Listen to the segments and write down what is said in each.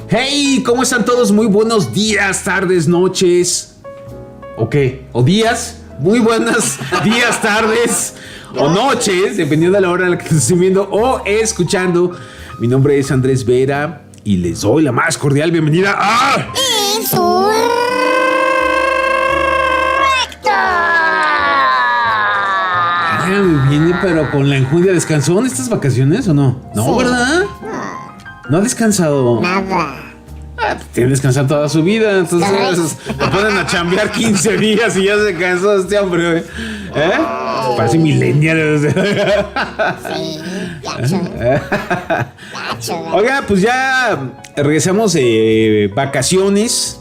Hey, ¿cómo están todos? Muy buenos días, tardes, noches. ¿O qué? ¿O días? Muy buenos días, tardes o noches, dependiendo de la hora en la que estén viendo o escuchando. Mi nombre es Andrés Vera y les doy la más cordial bienvenida a... Viene pero con la enjundia. ¿Descansó en estas vacaciones o no? No, sí. ¿Verdad? No ha descansado. Nada. Tiene que descansar toda su vida. Entonces lo ponen a chambear 15 días y ya se cansó este hombre. Parece millennial. Sí, gacho. Oiga, pues ya regresamos de vacaciones.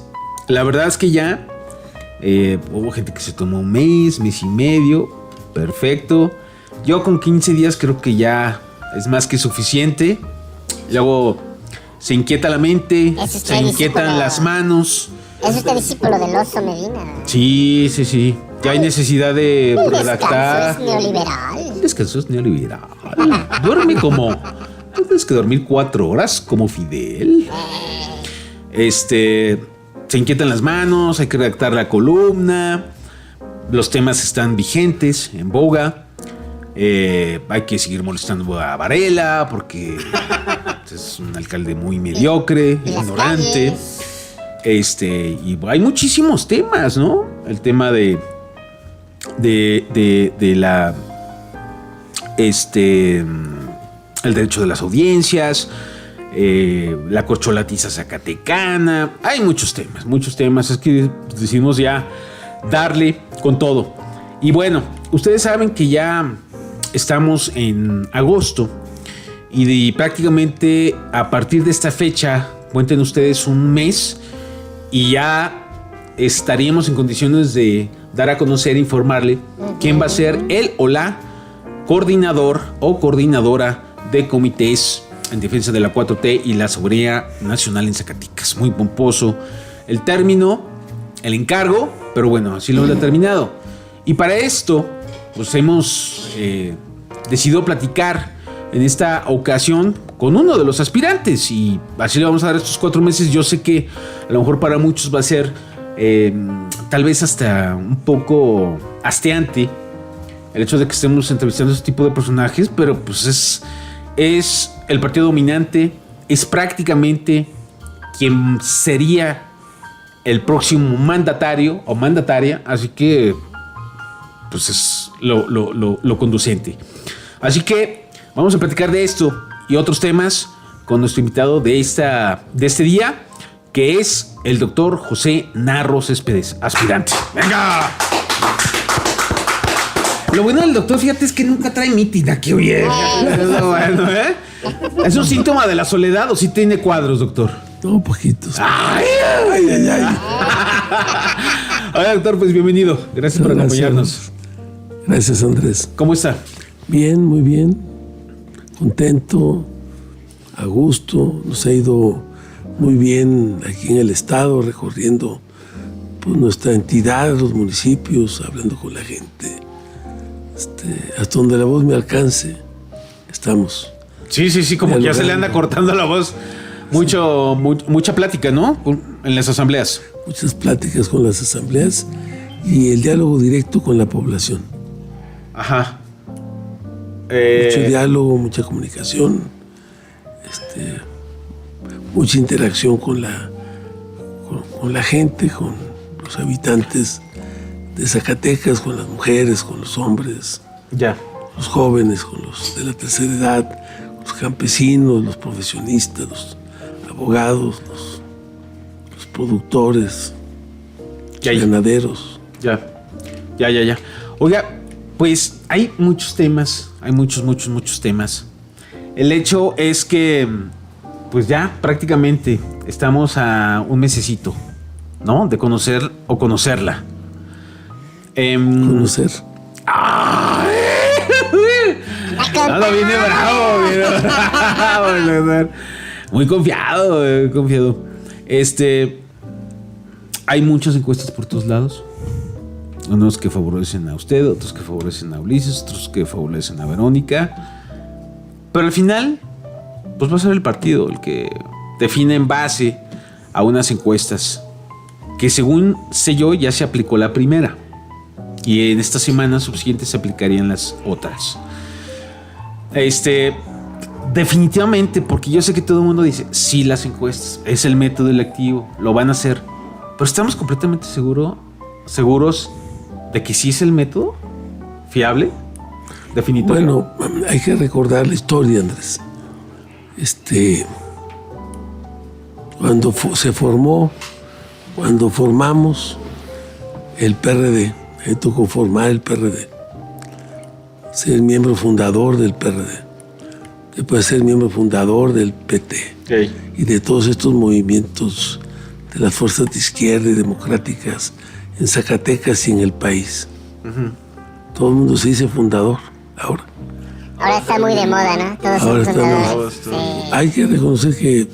La verdad es que ya hubo gente que se tomó un mes y medio. Perfecto. Yo con 15 días creo que ya es más que suficiente. Luego se inquieta la mente, se inquietan las manos. Es usted discípulo del Oso Medina. Sí. Ya hay necesidad de redactar. Descanso es neoliberal. Descanso es neoliberal. Duerme como... Tienes que dormir 4 horas como Fidel. Se inquietan las manos, hay que redactar la columna. Los temas están vigentes, en boga. Hay que seguir molestando a Varela porque es un alcalde muy mediocre, ignorante. Y hay muchísimos temas, ¿no? El tema de la el derecho de las audiencias, la corcholatiza zacatecana. Hay muchos temas. Es que decidimos ya darle con todo. Y bueno, ustedes saben que ya estamos en agosto y prácticamente a partir de esta fecha, cuenten ustedes un mes y ya estaríamos en condiciones de dar a conocer, informarle quién va a ser el o la coordinador o coordinadora de comités en defensa de la 4T y la seguridad nacional en Zacatecas. Muy pomposo el término, el encargo, pero bueno, así lo han determinado. Y para esto, pues hemos decidido platicar en esta ocasión con uno de los aspirantes y así le vamos a dar estos 4 meses. Yo sé que a lo mejor para muchos va a ser tal vez hasta un poco hasteante el hecho de que estemos entrevistando a este tipo de personajes, pero pues es el partido dominante, es prácticamente quien sería el próximo mandatario o mandataria, así que pues es lo conducente. Así que vamos a platicar de esto y otros temas con nuestro invitado de este día, que es el doctor José Narro Céspedes, aspirante. ¡Venga! Lo bueno del doctor, fíjate, es que nunca trae mitin aquí, oye. Bueno, ¿es un síntoma de la soledad o sí tiene cuadros, doctor? No, poquitos. Ay. Hola, doctor, pues bienvenido. Gracias por acompañarnos. Gracias, Andrés. ¿Cómo está? Bien, muy bien. Contento, a gusto. Nos ha ido muy bien aquí en el estado, recorriendo pues, nuestra entidad, los municipios, hablando con la gente. Hasta donde la voz me alcance, estamos. Sí, como que ya se le anda cortando la voz. Mucha plática, ¿no? En las asambleas. Muchas pláticas con las asambleas y el diálogo directo con la población. Ajá. Mucho diálogo, mucha comunicación, mucha interacción con la gente, con los habitantes de Zacatecas, con las mujeres, con los hombres, los jóvenes, con los de la tercera edad, los campesinos, los profesionistas, los abogados, los productores, los ganaderos. Ya. Oiga, pues hay muchos temas, hay muchos temas. El hecho es que, pues ya prácticamente estamos a un mesecito, ¿no? De conocer o conocerla. Conocer. Nada, viene bravo. Muy confiado. Hay muchas encuestas por todos lados. Unos que favorecen a usted, otros que favorecen a Ulises, otros que favorecen a Verónica. Pero al final, pues va a ser el partido el que define en base a unas encuestas que, según sé yo, ya se aplicó la primera. Y en estas semanas subsiguientes se aplicarían las otras. Definitivamente, porque yo sé que todo el mundo dice, sí, las encuestas, es el método electivo, lo van a hacer. Pero estamos completamente seguros de que sí es el método fiable, definitivo. Bueno, hay que recordar la historia, Andrés. Cuando formamos el PRD, me tocó formar el PRD, ser miembro fundador del PRD, después ser miembro fundador del PT, y de todos estos movimientos de las fuerzas de izquierda y democráticas en Zacatecas y en el país. Todo el mundo se dice fundador ahora. Ahora está muy de moda, ¿no? Todos Ahora son está fundadores. Sí. Hay que reconocer que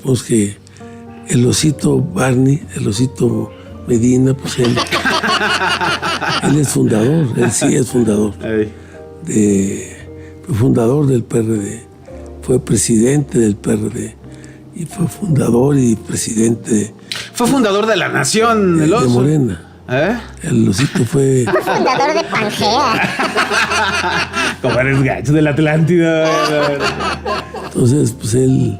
el osito Barney, el osito Medina, pues él es fundador, él sí es fundador. Fue fundador del PRD, fue presidente del PRD y fue fundador y presidente. Fue fundador de la Nación, el oso. De Morena. El osito fue Fundador de Pangea. Como eres gacho de la Atlántida. Entonces, pues él,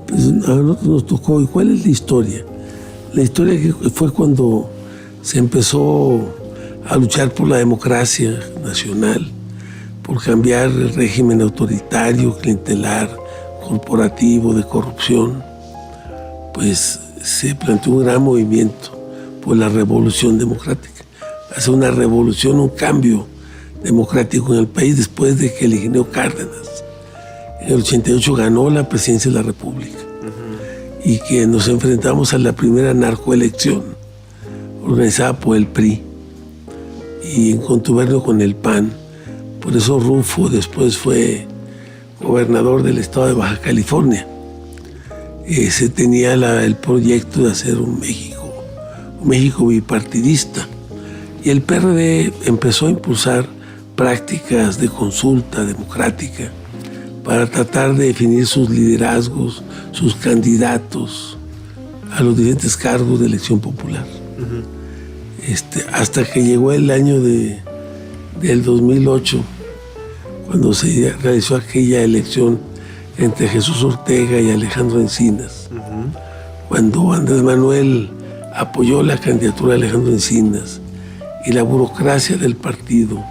pues a nosotros nos tocó. ¿Y cuál es la historia? La historia que fue cuando se empezó a luchar por la democracia nacional, por cambiar el régimen autoritario, clientelar, corporativo, de corrupción. Pues se planteó un gran movimiento por la revolución democrática. Hacer una revolución, un cambio democrático en el país después de que el ingeniero Cárdenas en el 88 ganó la presidencia de la República y que nos enfrentamos a la primera narcoelección organizada por el PRI y en contubernio con el PAN. Por eso Rufo después fue gobernador del estado de Baja California. Se tenía el proyecto de hacer un México bipartidista. Y el PRD empezó a impulsar prácticas de consulta democrática para tratar de definir sus liderazgos, sus candidatos a los diferentes cargos de elección popular. Hasta que llegó el año del 2008, cuando se realizó aquella elección entre Jesús Ortega y Alejandro Encinas, cuando Andrés Manuel apoyó la candidatura de Alejandro Encinas y la burocracia del partido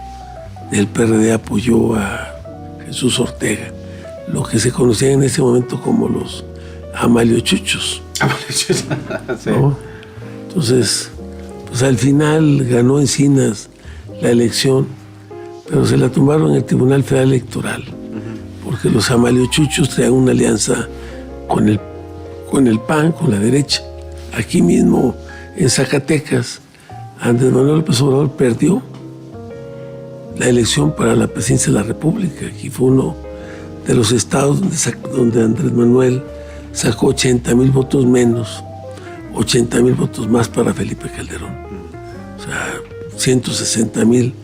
del PRD apoyó a Jesús Ortega, lo que se conocía en ese momento como los amaliochuchos. Sí. ¿No? Entonces, pues al final ganó Encinas la elección, pero se la tumbaron en el Tribunal Federal Electoral, porque los amaliochuchos traían una alianza con el PAN, con la derecha. Aquí mismo, en Zacatecas, Andrés Manuel López Obrador perdió la elección para la presidencia de la República. Aquí fue uno de los estados donde Andrés Manuel sacó 80,000 votos menos, 80,000 votos más para Felipe Calderón. O sea, 160,000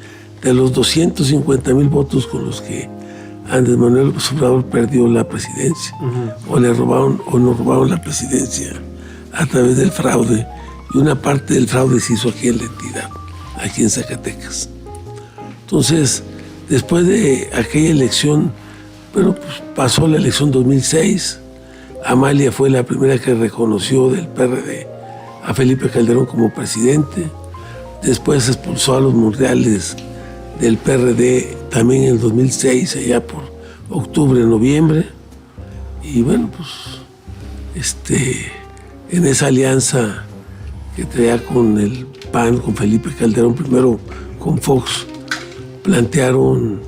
de los 250,000 votos con los que Andrés Manuel López Obrador perdió la presidencia. O nos robaron la presidencia a través del fraude, y una parte del fraude se hizo aquí en la entidad, aquí en Zacatecas. Entonces, después de aquella elección, pues pasó la elección 2006, Amalia fue la primera que reconoció del PRD a Felipe Calderón como presidente, después expulsó a los Monreales del PRD también en el 2006, allá por octubre, noviembre, y bueno, pues en esa alianza que traía con el PAN, con Felipe Calderón, primero con Fox, plantearon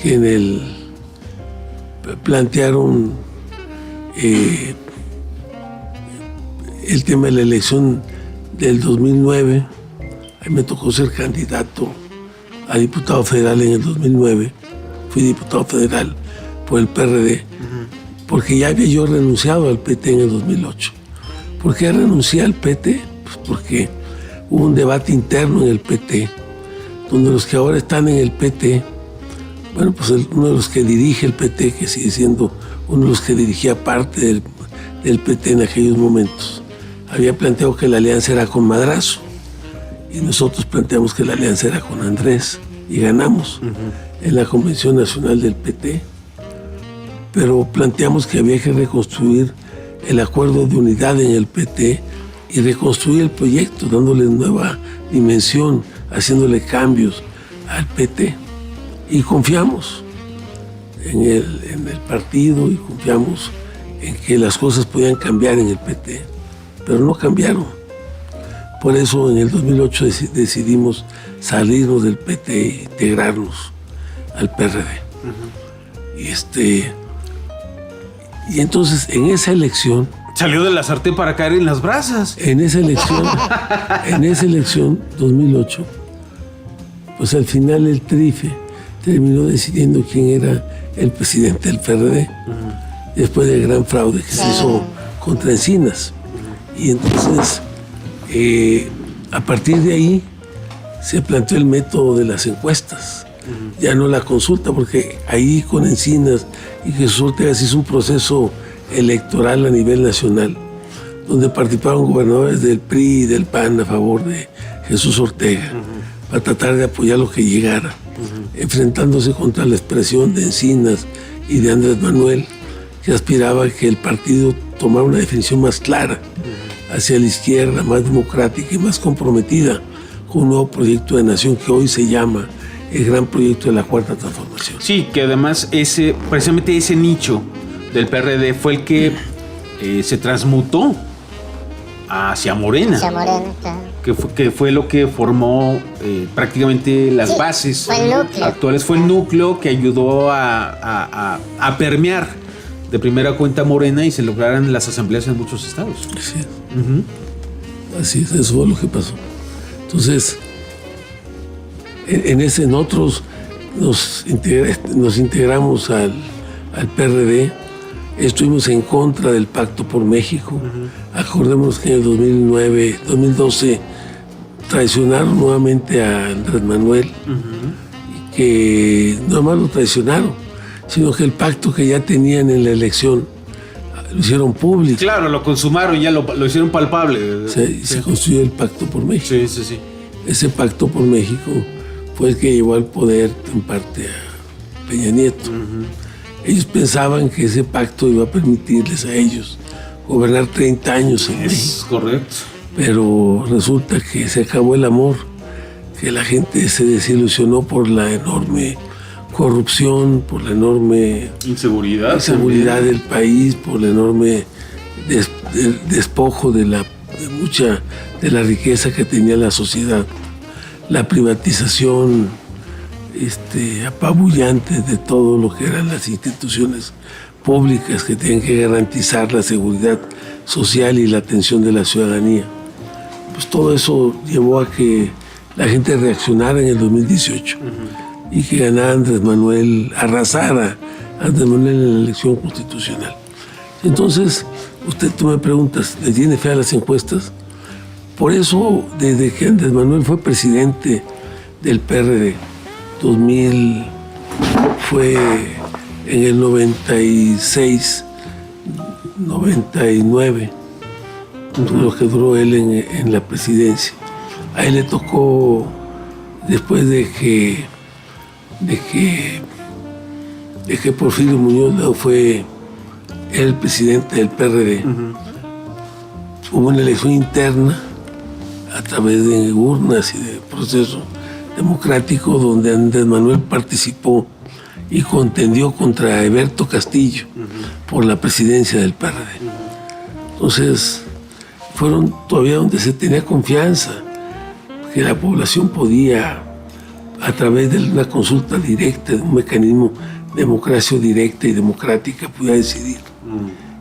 el tema de la elección del 2009. A mí me tocó ser candidato a diputado federal en el 2009. Fui diputado federal por el PRD, porque ya había yo renunciado al PT en el 2008. ¿Por qué renuncié al PT? Pues porque hubo un debate interno en el PT, donde los que ahora están en el PT, bueno, pues uno de los que dirige el PT, que sigue siendo uno de los que dirigía parte del PT en aquellos momentos había planteado que la alianza era con Madrazo y nosotros planteamos que la alianza era con Andrés y ganamos en la Convención Nacional del PT, pero planteamos que había que reconstruir el acuerdo de unidad en el PT y reconstruir el proyecto, dándole nueva dimensión, haciéndole cambios al PT. Y confiamos en el partido y confiamos en que las cosas podían cambiar en el PT, pero no cambiaron. Por eso en el 2008 decidimos salirnos del PT e integrarnos al PRD. Y entonces en esa elección... Salió de la sartén para caer en las brasas. En esa elección 2008, pues al final el Trife terminó decidiendo quién era el presidente del PRD, después del gran fraude que se hizo contra Encinas. Y entonces, a partir de ahí, se planteó el método de las encuestas, ya no la consulta, porque ahí con Encinas y Jesús Ortega se hizo un proceso electoral a nivel nacional, donde participaron gobernadores del PRI y del PAN a favor de Jesús Ortega, para tratar de apoyar lo que llegara, enfrentándose contra la expresión de Encinas y de Andrés Manuel, que aspiraba a que el partido tomara una definición más clara hacia la izquierda, más democrática y más comprometida con un nuevo proyecto de nación que hoy se llama el gran proyecto de la Cuarta Transformación. Sí, que además precisamente ese nicho del PRD fue el que se transmutó hacia Morena. Hacia Morena, claro. Que fue lo que formó prácticamente las bases actuales. Fue el núcleo que ayudó a permear de primera cuenta Morena y se lograran las asambleas en muchos estados. Así es. Así es, eso fue lo que pasó. Entonces, nosotros nos integramos al PRD, estuvimos en contra del Pacto por México. Acordémonos que en el 2012 traicionaron nuevamente a Andrés Manuel, y que no más lo traicionaron, sino que el pacto que ya tenían en la elección lo hicieron público. Claro, lo consumaron, ya lo hicieron palpable. Se construyó el Pacto por México. Sí. Ese Pacto por México fue el que llevó al poder en parte a Peña Nieto. Ellos pensaban que ese pacto iba a permitirles a ellos gobernar 30 años en México. Es correcto. Pero resulta que se acabó el amor, que la gente se desilusionó por la enorme corrupción, por la enorme inseguridad del país, por el enorme despojo de mucha de la riqueza que tenía la sociedad, la privatización apabullante de todo lo que eran las instituciones públicas que tienen que garantizar la seguridad social y la atención de la ciudadanía. Pues todo eso llevó a que la gente reaccionara en el 2018 y que ganara Andrés Manuel, arrasara Andrés Manuel en la elección constitucional. Entonces, tú me preguntas, ¿le tiene fe a las encuestas? Por eso, desde que Andrés Manuel fue presidente del PRD, fue en el 96, 99, lo que duró él en la presidencia. A él le tocó, después de que Porfirio Muñoz fue el presidente del PRD, hubo una elección interna a través de urnas y de proceso democrático donde Andrés Manuel participó y contendió contra Eberto Castillo por la presidencia del PRD. Entonces, fueron todavía donde se tenía confianza, que la población podía, a través de una consulta directa, de un mecanismo de democracia directa y democrática, podía decidir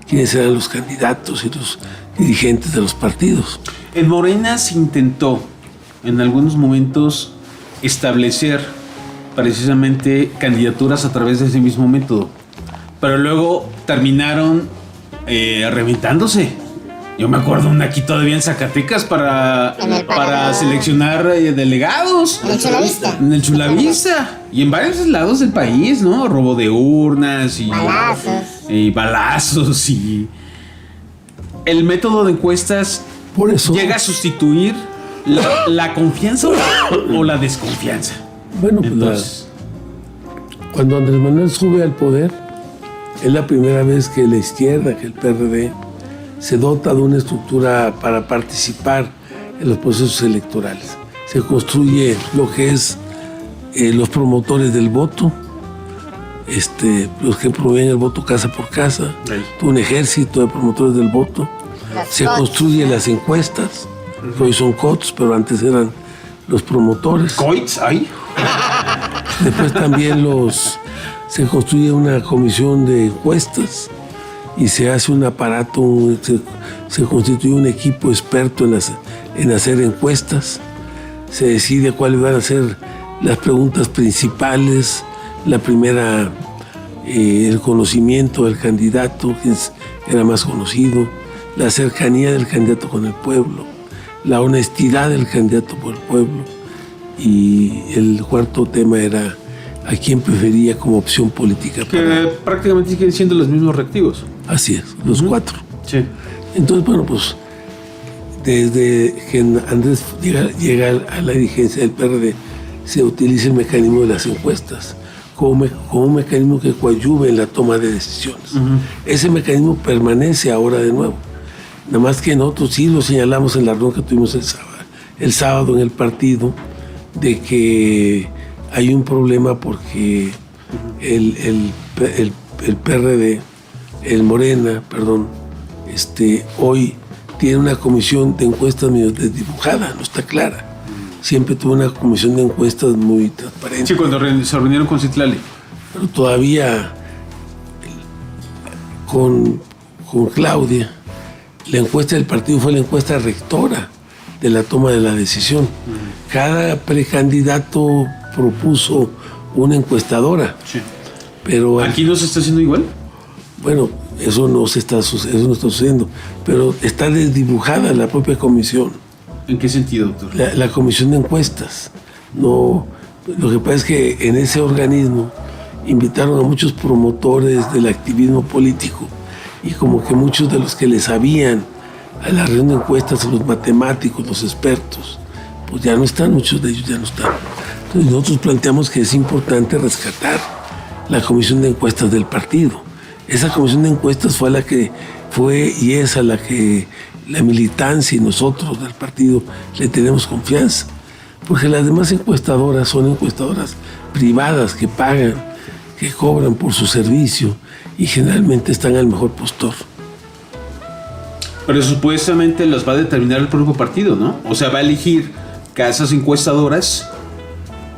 quiénes eran los candidatos y los dirigentes de los partidos. En Morena se intentó, en algunos momentos, establecer precisamente candidaturas a través de ese mismo método, pero luego terminaron reventándose. Yo me acuerdo aquí todavía en Zacatecas para seleccionar delegados. En el Chulavista. En el Chulavista. Y en varios lados del país, ¿no? Robo de urnas y balazos el método de encuestas Por eso, llega a sustituir la confianza o la desconfianza. bueno, pues Entonces, cuando Andrés Manuel sube al poder, es la primera vez que la izquierda, que el PRD, se dota de una estructura para participar en los procesos electorales. Se construye lo que es los promotores del voto, los que promueven el voto casa por casa, un ejército de promotores del voto. Se construyen las encuestas, que hoy son COTS, pero antes eran los promotores. ¿Coits hay? Después también se construye una comisión de encuestas y se hace un aparato, se constituye un equipo experto en hacer encuestas. Se decide cuáles van a ser las preguntas principales. La primera, el conocimiento del candidato, quién era más conocido, la cercanía del candidato con el pueblo, la honestidad del candidato por el pueblo. Y el cuarto tema era a quién prefería como opción política. Que prácticamente siguen siendo los mismos reactivos. Así es, los cuatro. Sí. Entonces, bueno, pues desde que Andrés llega a la dirigencia del PRD, se utiliza el mecanismo de las encuestas como un mecanismo que coadyuve en la toma de decisiones. Ese mecanismo permanece ahora de nuevo. Nada más que nosotros sí lo señalamos en la reunión que tuvimos el sábado en el partido, de que hay un problema porque el PRD, el Morena, perdón, hoy tiene una comisión de encuestas medio desdibujada, no está clara. Siempre tuvo una comisión de encuestas muy transparente. Sí, cuando se reunieron con Citlali. Pero todavía con Claudia, la encuesta del partido fue la encuesta rectora de la toma de la decisión. Cada precandidato propuso una encuestadora. Sí. Pero ¿Aquí no se está haciendo igual? bueno, eso no está sucediendo, pero está desdibujada la propia comisión, ¿En qué sentido, doctor? la comisión de encuestas. No, lo que pasa es que en ese organismo invitaron a muchos promotores del activismo político y como que muchos de los que les sabían a la reunión de encuestas, los matemáticos, los expertos, pues ya no están, muchos de ellos ya no están. Entonces nosotros planteamos que es importante rescatar la comisión de encuestas del partido. Esa comisión de encuestas fue y es a la que la militancia y nosotros del partido le tenemos confianza. Porque las demás encuestadoras son encuestadoras privadas que pagan, que cobran por su servicio y generalmente están al mejor postor. Pero supuestamente los va a determinar el propio partido, ¿no? O sea, va a elegir casas encuestadoras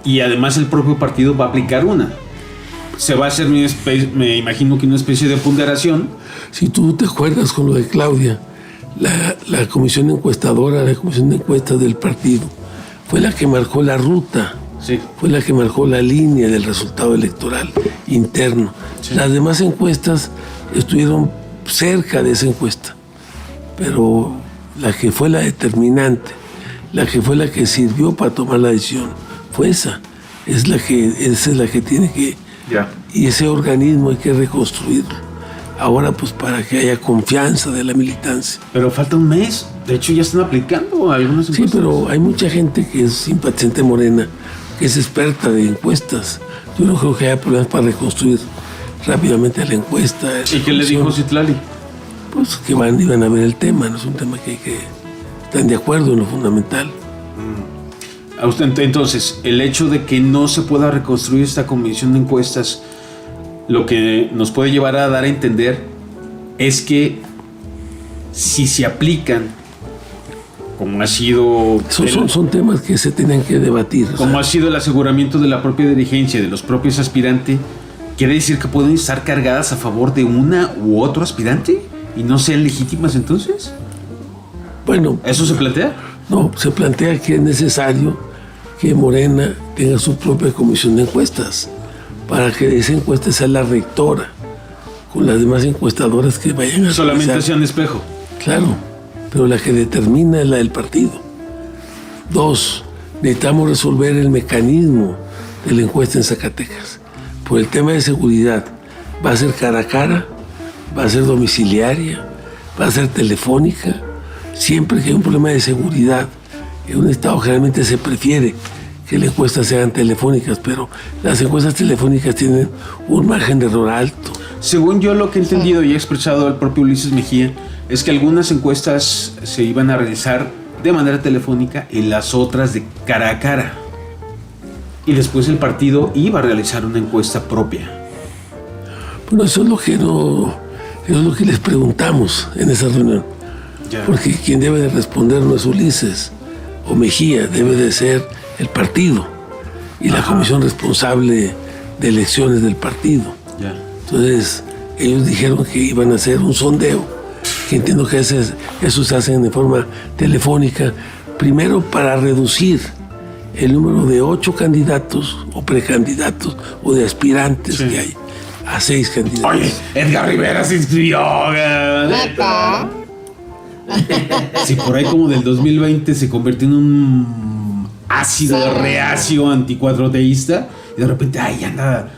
y además el propio partido va a aplicar una. Se va a hacer, me imagino que una especie de ponderación. Si tú te acuerdas con lo de Claudia, la comisión encuestadora, la comisión de encuestas del partido, fue la que marcó la ruta, Sí. fue la que marcó la línea del resultado electoral interno. Sí. Las demás encuestas estuvieron cerca de esa encuesta, pero la que fue la determinante, la que fue la que sirvió para tomar la decisión, fue esa. Esa es la que tiene que... Ya. Y ese organismo hay que reconstruirlo. Ahora, pues, para que haya confianza de la militancia. Pero falta un mes. De hecho, ya están aplicando algunas Sí, encuestas. pero hay mucha gente que es simpatizante Morena, que es experta de encuestas. Yo no creo que haya problemas para reconstruir rápidamente la encuesta. ¿Y qué le dijo Citlali? Pues que iban a ver el tema, no es un tema que están de acuerdo en lo fundamental. A usted, entonces, el hecho de que no se pueda reconstruir esta comisión de encuestas, lo que nos puede llevar a dar a entender es que si se aplican, como ha sido Son temas que se tienen que debatir. como ha sido el aseguramiento de la propia dirigencia, de los propios aspirantes, ¿quiere decir que pueden estar cargadas a favor de una u otro aspirante y no sean legítimas entonces? Bueno, ¿Eso se plantea? no, se plantea que es necesario que Morena tenga su propia comisión de encuestas para que esa encuesta sea la rectora con las demás encuestadoras que vayan a Solamente realizar. sean espejo. Claro, pero la que determina es la del partido. 2, necesitamos resolver el mecanismo de la encuesta en Zacatecas. Por el tema de seguridad, va a ser cara a cara, va a ser domiciliaria, va a ser telefónica. Siempre que hay un problema de seguridad en un estado, generalmente se prefiere que las encuestas sean telefónicas, pero las encuestas telefónicas tienen un margen de error alto. Según yo lo que he entendido y he expresado el propio Ulises Mejía, es que algunas encuestas se iban a realizar de manera telefónica y las otras de cara a cara. Y después el partido iba a realizar una encuesta propia. Bueno, eso es lo que les preguntamos en esa reunión. Ya. Porque quien debe de responder no es Ulises o Mejía, debe de ser el partido y la comisión responsable de elecciones del partido. Ya. Entonces, ellos dijeron que iban a hacer un sondeo, que entiendo que eso se hace de forma telefónica, primero para reducir el número de 8 candidatos o precandidatos o de aspirantes que hay a 6 candidatos. Oye, Edgar Rivera se inscribió. ¿Neta? Si por ahí como del 2020 se convirtió en un ácido reacio anticuatroteísta y de repente anda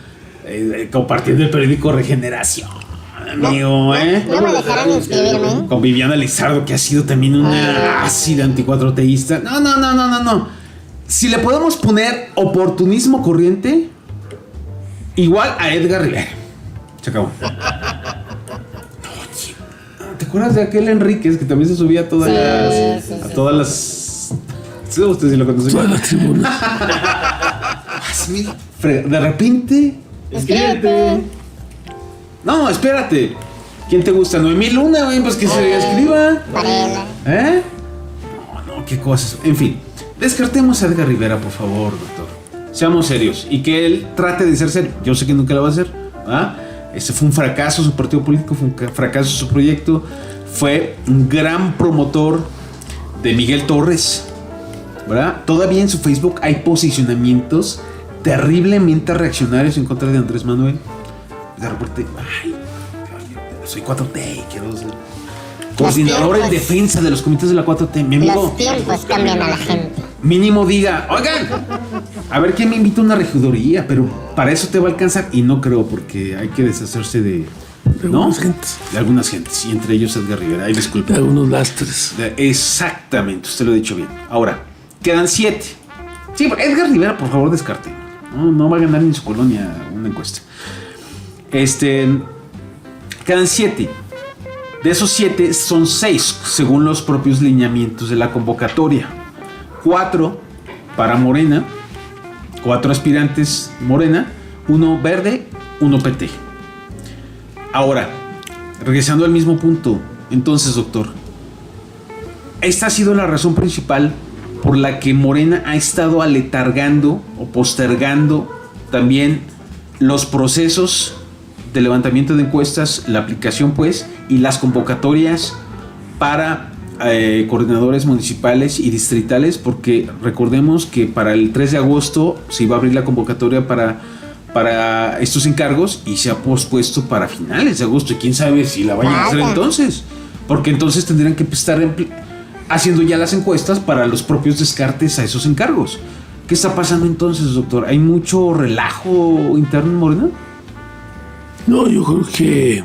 compartiendo el periódico Regeneración, amigo, No me dejaron inscribirme. con Viviana Lizardo, que ha sido también una ácida anticuatroteísta. No. Si le podemos poner oportunismo corriente, igual a Edgar Rivera. Se acabó. ¿Te acuerdas de aquel Enríquez que también se subía a todas las... Sí, usted sí lo conoce. Todas las tribunas. De repente... Inscríbete. No, espérate. ¿Quién te gusta? Noemí Luna, güey, pues que se escriba. Varela. ¿Eh? No, qué cosas. En fin, descartemos a Edgar Rivera, por favor, doctor. Seamos serios. Y que él trate de ser serio. Yo sé que nunca lo va a hacer. ¿Ah? Ese fue un fracaso, su partido político fue un fracaso, su proyecto. Fue un gran promotor de Miguel Torres, ¿verdad? Todavía en su Facebook hay posicionamientos terriblemente reaccionarios en contra de Andrés Manuel. De repente, ay, soy 4T, quiero ser coordinador en defensa de los comités de la 4T. Mi amigo, Los tiempos cambian a la gente. mínimo diga, oigan, a ver quién me invita a una regiduría, pero para eso te va a alcanzar. Y no creo, porque hay que deshacerse de algunas gentes. De algunas gentes, y entre ellos Edgar Rivera. Ay, disculpe. De algunos lastres. Exactamente, usted lo ha dicho bien. Ahora, quedan 7. Sí, Edgar Rivera, por favor, descarte. No va a ganar ni en su colonia una encuesta. Quedan 7. De esos 7 son 6, según los propios lineamientos de la convocatoria. 4 para Morena, 4 aspirantes Morena, 1 verde, 1 PT. Ahora, regresando al mismo punto, entonces, doctor, esta ha sido la razón principal por la que Morena ha estado aletargando o postergando también los procesos de levantamiento de encuestas, la aplicación pues, y las convocatorias para coordinadores municipales y distritales, porque recordemos que para el 3 de agosto se iba a abrir la convocatoria para estos encargos y se ha pospuesto para finales de agosto, y quién sabe si la vayan a hacer entonces, porque entonces tendrían que estar haciendo ya las encuestas para los propios descartes a esos encargos. ¿Qué está pasando entonces, doctor? ¿Hay mucho relajo interno en Morena? No, yo creo que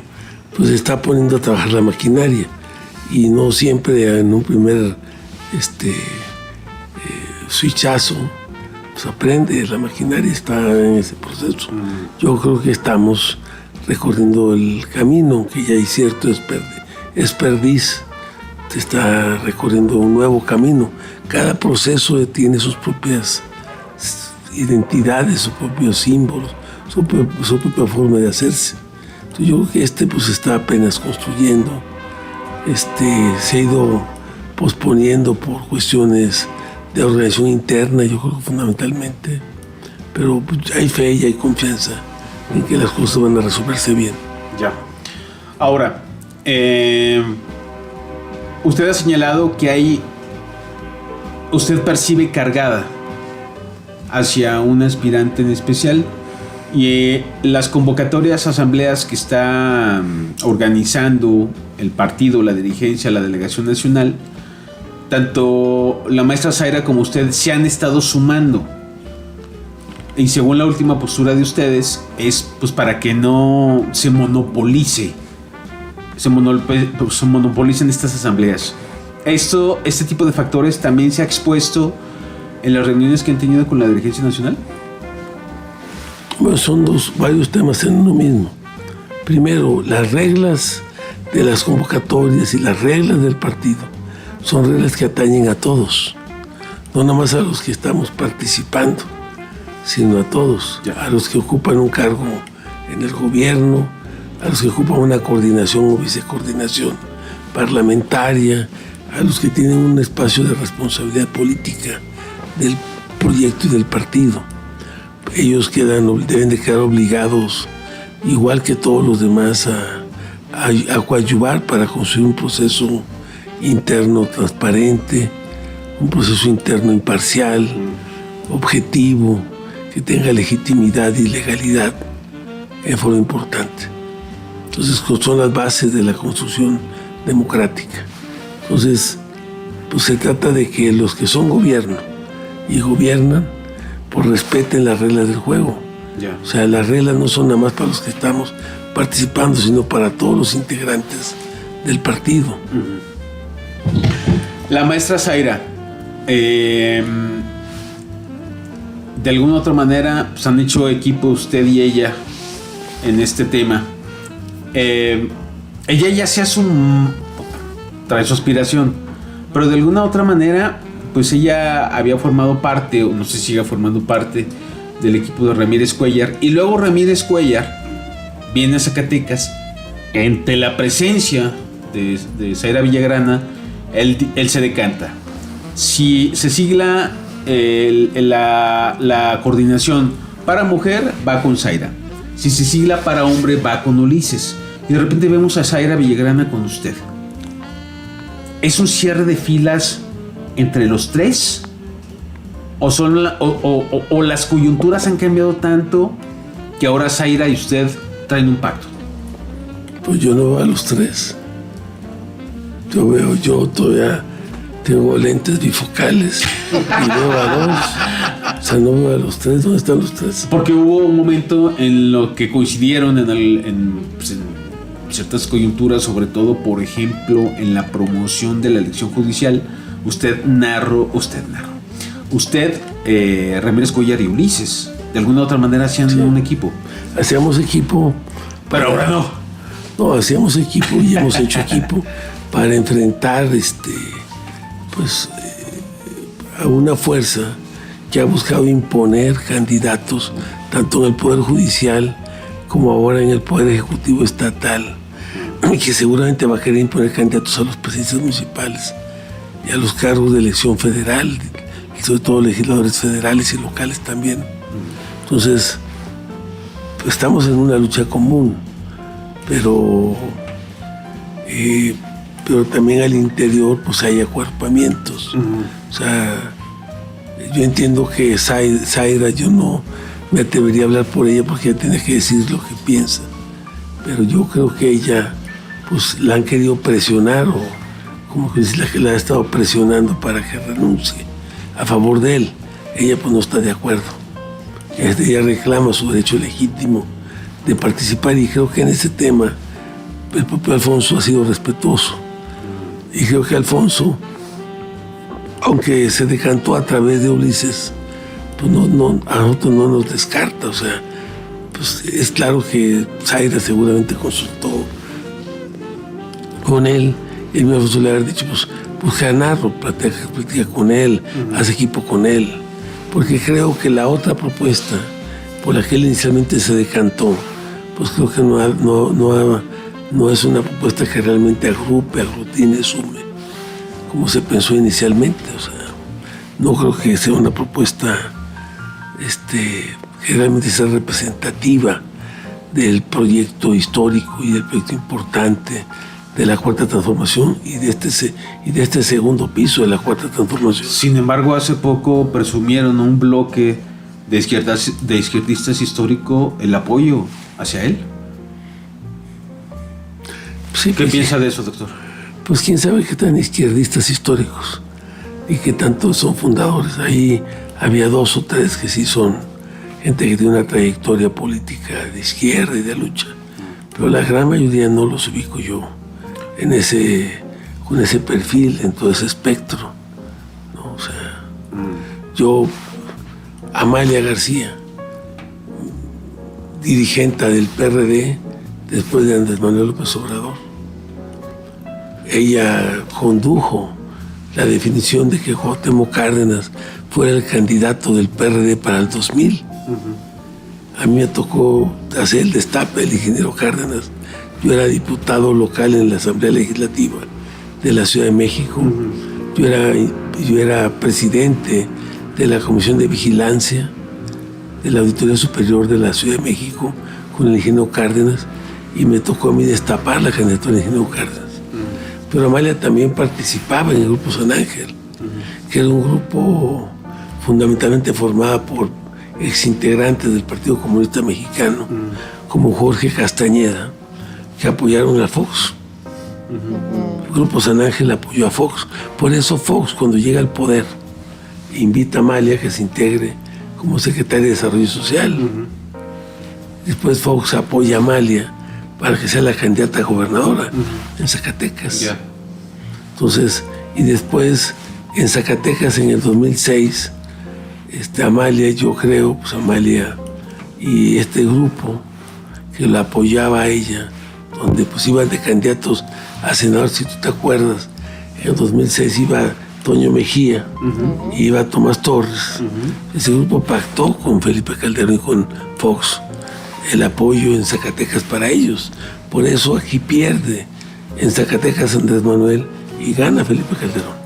pues se está poniendo a trabajar la maquinaria y no siempre en un primer switchazo pues aprende, la maquinaria está en ese proceso. Yo creo que estamos recorriendo el camino, aunque ya hay cierto desperdiz, se está recorriendo un nuevo camino. Cada proceso tiene sus propias identidades, sus propios símbolos, su propia forma de hacerse. Entonces yo creo que pues está apenas construyendo. Se ha ido posponiendo por cuestiones de organización interna, yo creo que fundamentalmente. Pero pues, hay fe y hay confianza en que las cosas van a resolverse bien. Ya. Ahora, usted ha señalado que usted percibe cargada hacia un aspirante en especial, y las convocatorias, asambleas que está organizando el partido, la dirigencia, la delegación nacional, tanto la maestra Zaira como usted se han estado sumando, y según la última postura de ustedes es pues para que no se monopolice se monopolicen estas asambleas. Este tipo de factores también se ha expuesto en las reuniones que han tenido con la dirigencia nacional. Bueno, son varios temas en uno mismo. Primero, las reglas de las convocatorias y las reglas del partido son reglas que atañen a todos, no nada más a los que estamos participando, sino a todos, a los que ocupan un cargo en el gobierno, a los que ocupan una coordinación o vicecoordinación parlamentaria, a los que tienen un espacio de responsabilidad política del proyecto y del partido. Ellos deben de quedar obligados, igual que todos los demás, a coadyuvar para construir un proceso interno transparente, un proceso interno imparcial, objetivo, que tenga legitimidad y legalidad en forma importante. Entonces, son las bases de la construcción democrática. Entonces, pues se trata de que los que son gobierno y gobiernan, pues respeten las reglas del juego. Yeah. O sea, las reglas no son nada más para los que estamos participando, sino para todos los integrantes del partido. Uh-huh. La maestra Zaira, de alguna otra manera, pues han hecho equipo usted y ella en este tema. Ella ya trae su aspiración, pero de alguna otra manera, pues ella había formado parte, o no sé si siga formando parte, del equipo de Ramírez Cuéllar, y luego Ramírez Cuéllar viene a Zacatecas, ante la presencia de Zaira Villagrana, él se decanta. Si se sigla la coordinación para mujer, va con Zaira. Si se sigla para hombre, va con Ulises. Y de repente vemos a Zaira Villagrana con usted. ¿Es un cierre de filas entre los tres? ¿O las coyunturas han cambiado tanto que ahora Zaira y usted traen un pacto? Pues yo no veo a los tres. Yo todavía tengo lentes bifocales y veo a dos. O sea, no veo a los tres. ¿Dónde están los tres? Porque hubo un momento en lo que coincidieron en ciertas coyunturas, sobre todo, por ejemplo, en la promoción de la elección judicial. Usted, Ramírez Cuéllar y Ulises, de alguna u otra manera hacían un equipo. Hacíamos equipo. Pero ahora no. No, hacíamos equipo y hemos hecho equipo para enfrentar a una fuerza que ha buscado imponer candidatos tanto en el Poder Judicial como ahora en el Poder Ejecutivo Estatal, y que seguramente va a querer imponer candidatos a los presidentes municipales y a los cargos de elección federal, y sobre todo legisladores federales y locales también. Entonces, estamos en una lucha común, pero también al interior pues hay acuerpamientos. Uh-huh. O sea, yo entiendo que Zaira, yo no me atrevería a hablar por ella porque ella tiene que decir lo que piensa, pero yo creo que ella pues la han querido presionar, o como que la ha estado presionando para que renuncie a favor de él. Ella pues no está de acuerdo. Ella reclama su derecho legítimo de participar, y creo que en ese tema el propio Alfonso ha sido respetuoso. Y creo que Alfonso, aunque se decantó a través de Ulises, pues a nosotros no nos descarta. O sea, pues es claro que Zaira seguramente consultó con él. Y el mismo Alfonso le habrá dicho, pues busca a Narro, platica con él, haz equipo con él. Porque creo que la otra propuesta por la que él inicialmente se decantó, pues creo que no es una propuesta que realmente aglutine, sume, como se pensó inicialmente. O sea, no creo que sea una propuesta que realmente sea representativa del proyecto histórico y del proyecto importante de la Cuarta Transformación y de este segundo piso de la Cuarta Transformación. Sin embargo, hace poco presumieron un bloque de izquierdistas histórico el apoyo hacia él. Sí, ¿Qué piensa de eso, doctor? Pues quién sabe qué tan izquierdistas históricos y qué tantos son fundadores. Ahí había 2 o 3 que sí son gente que tiene una trayectoria política de izquierda y de lucha, pero la gran mayoría no los ubico yo con ese perfil, en todo ese espectro, ¿no? O sea, yo, Amalia García, dirigente del PRD después de Andrés Manuel López Obrador, ella condujo la definición de que Cuauhtémoc Cárdenas fuera el candidato del PRD para el 2000. A mí me tocó hacer el destape del ingeniero Cárdenas. Yo era diputado local en la Asamblea Legislativa de la Ciudad de México. Yo era presidente de la Comisión de Vigilancia de la Auditoría Superior de la Ciudad de México con el ingeniero Cárdenas, y me tocó a mí destapar la candidatura del ingeniero Cárdenas. Pero Amalia también participaba en el Grupo San Ángel, que era un grupo fundamentalmente formado por exintegrantes del Partido Comunista Mexicano, como Jorge Castañeda, que apoyaron a Fox. El Grupo San Ángel apoyó a Fox. Por eso Fox, cuando llega al poder, invita a Amalia que se integre como secretaria de Desarrollo Social. Después Fox apoya a Amalia para que sea la candidata a gobernadora en Zacatecas. Entonces, y después en Zacatecas en el 2006, Amalia, yo creo, pues Amalia y este grupo que la apoyaba a ella, donde pues iban de candidatos a senador, si tú te acuerdas, en el 2006 iba Toño Mejía y iba Tomás Torres. Ese grupo pactó con Felipe Calderón y con Fox el apoyo en Zacatecas para ellos. Por eso aquí pierde en Zacatecas Andrés Manuel y gana Felipe Calderón.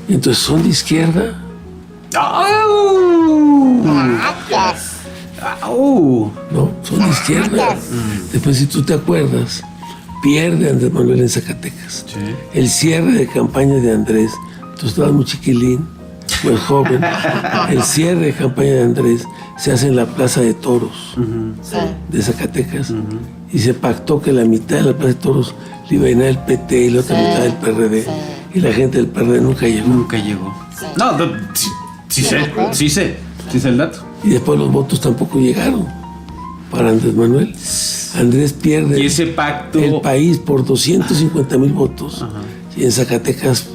Y entonces son de izquierda. Gracias. No, son de izquierda. Después, si tú te acuerdas, pierde Andrés Manuel en Zacatecas. El cierre de campaña de Andrés, tú estabas muy chiquilín, muy joven. El cierre de campaña de Andrés se hace en la Plaza de Toros de Zacatecas, y se pactó que la mitad de la Plaza de Toros le iba a llenar el PT y la otra mitad del PRD, y la gente del PRD nunca llegó. No, sí sé el dato. Y después los votos tampoco llegaron para Andrés Manuel. Andrés pierde Y ese pacto. el país por 250,000 votos. Y en Zacatecas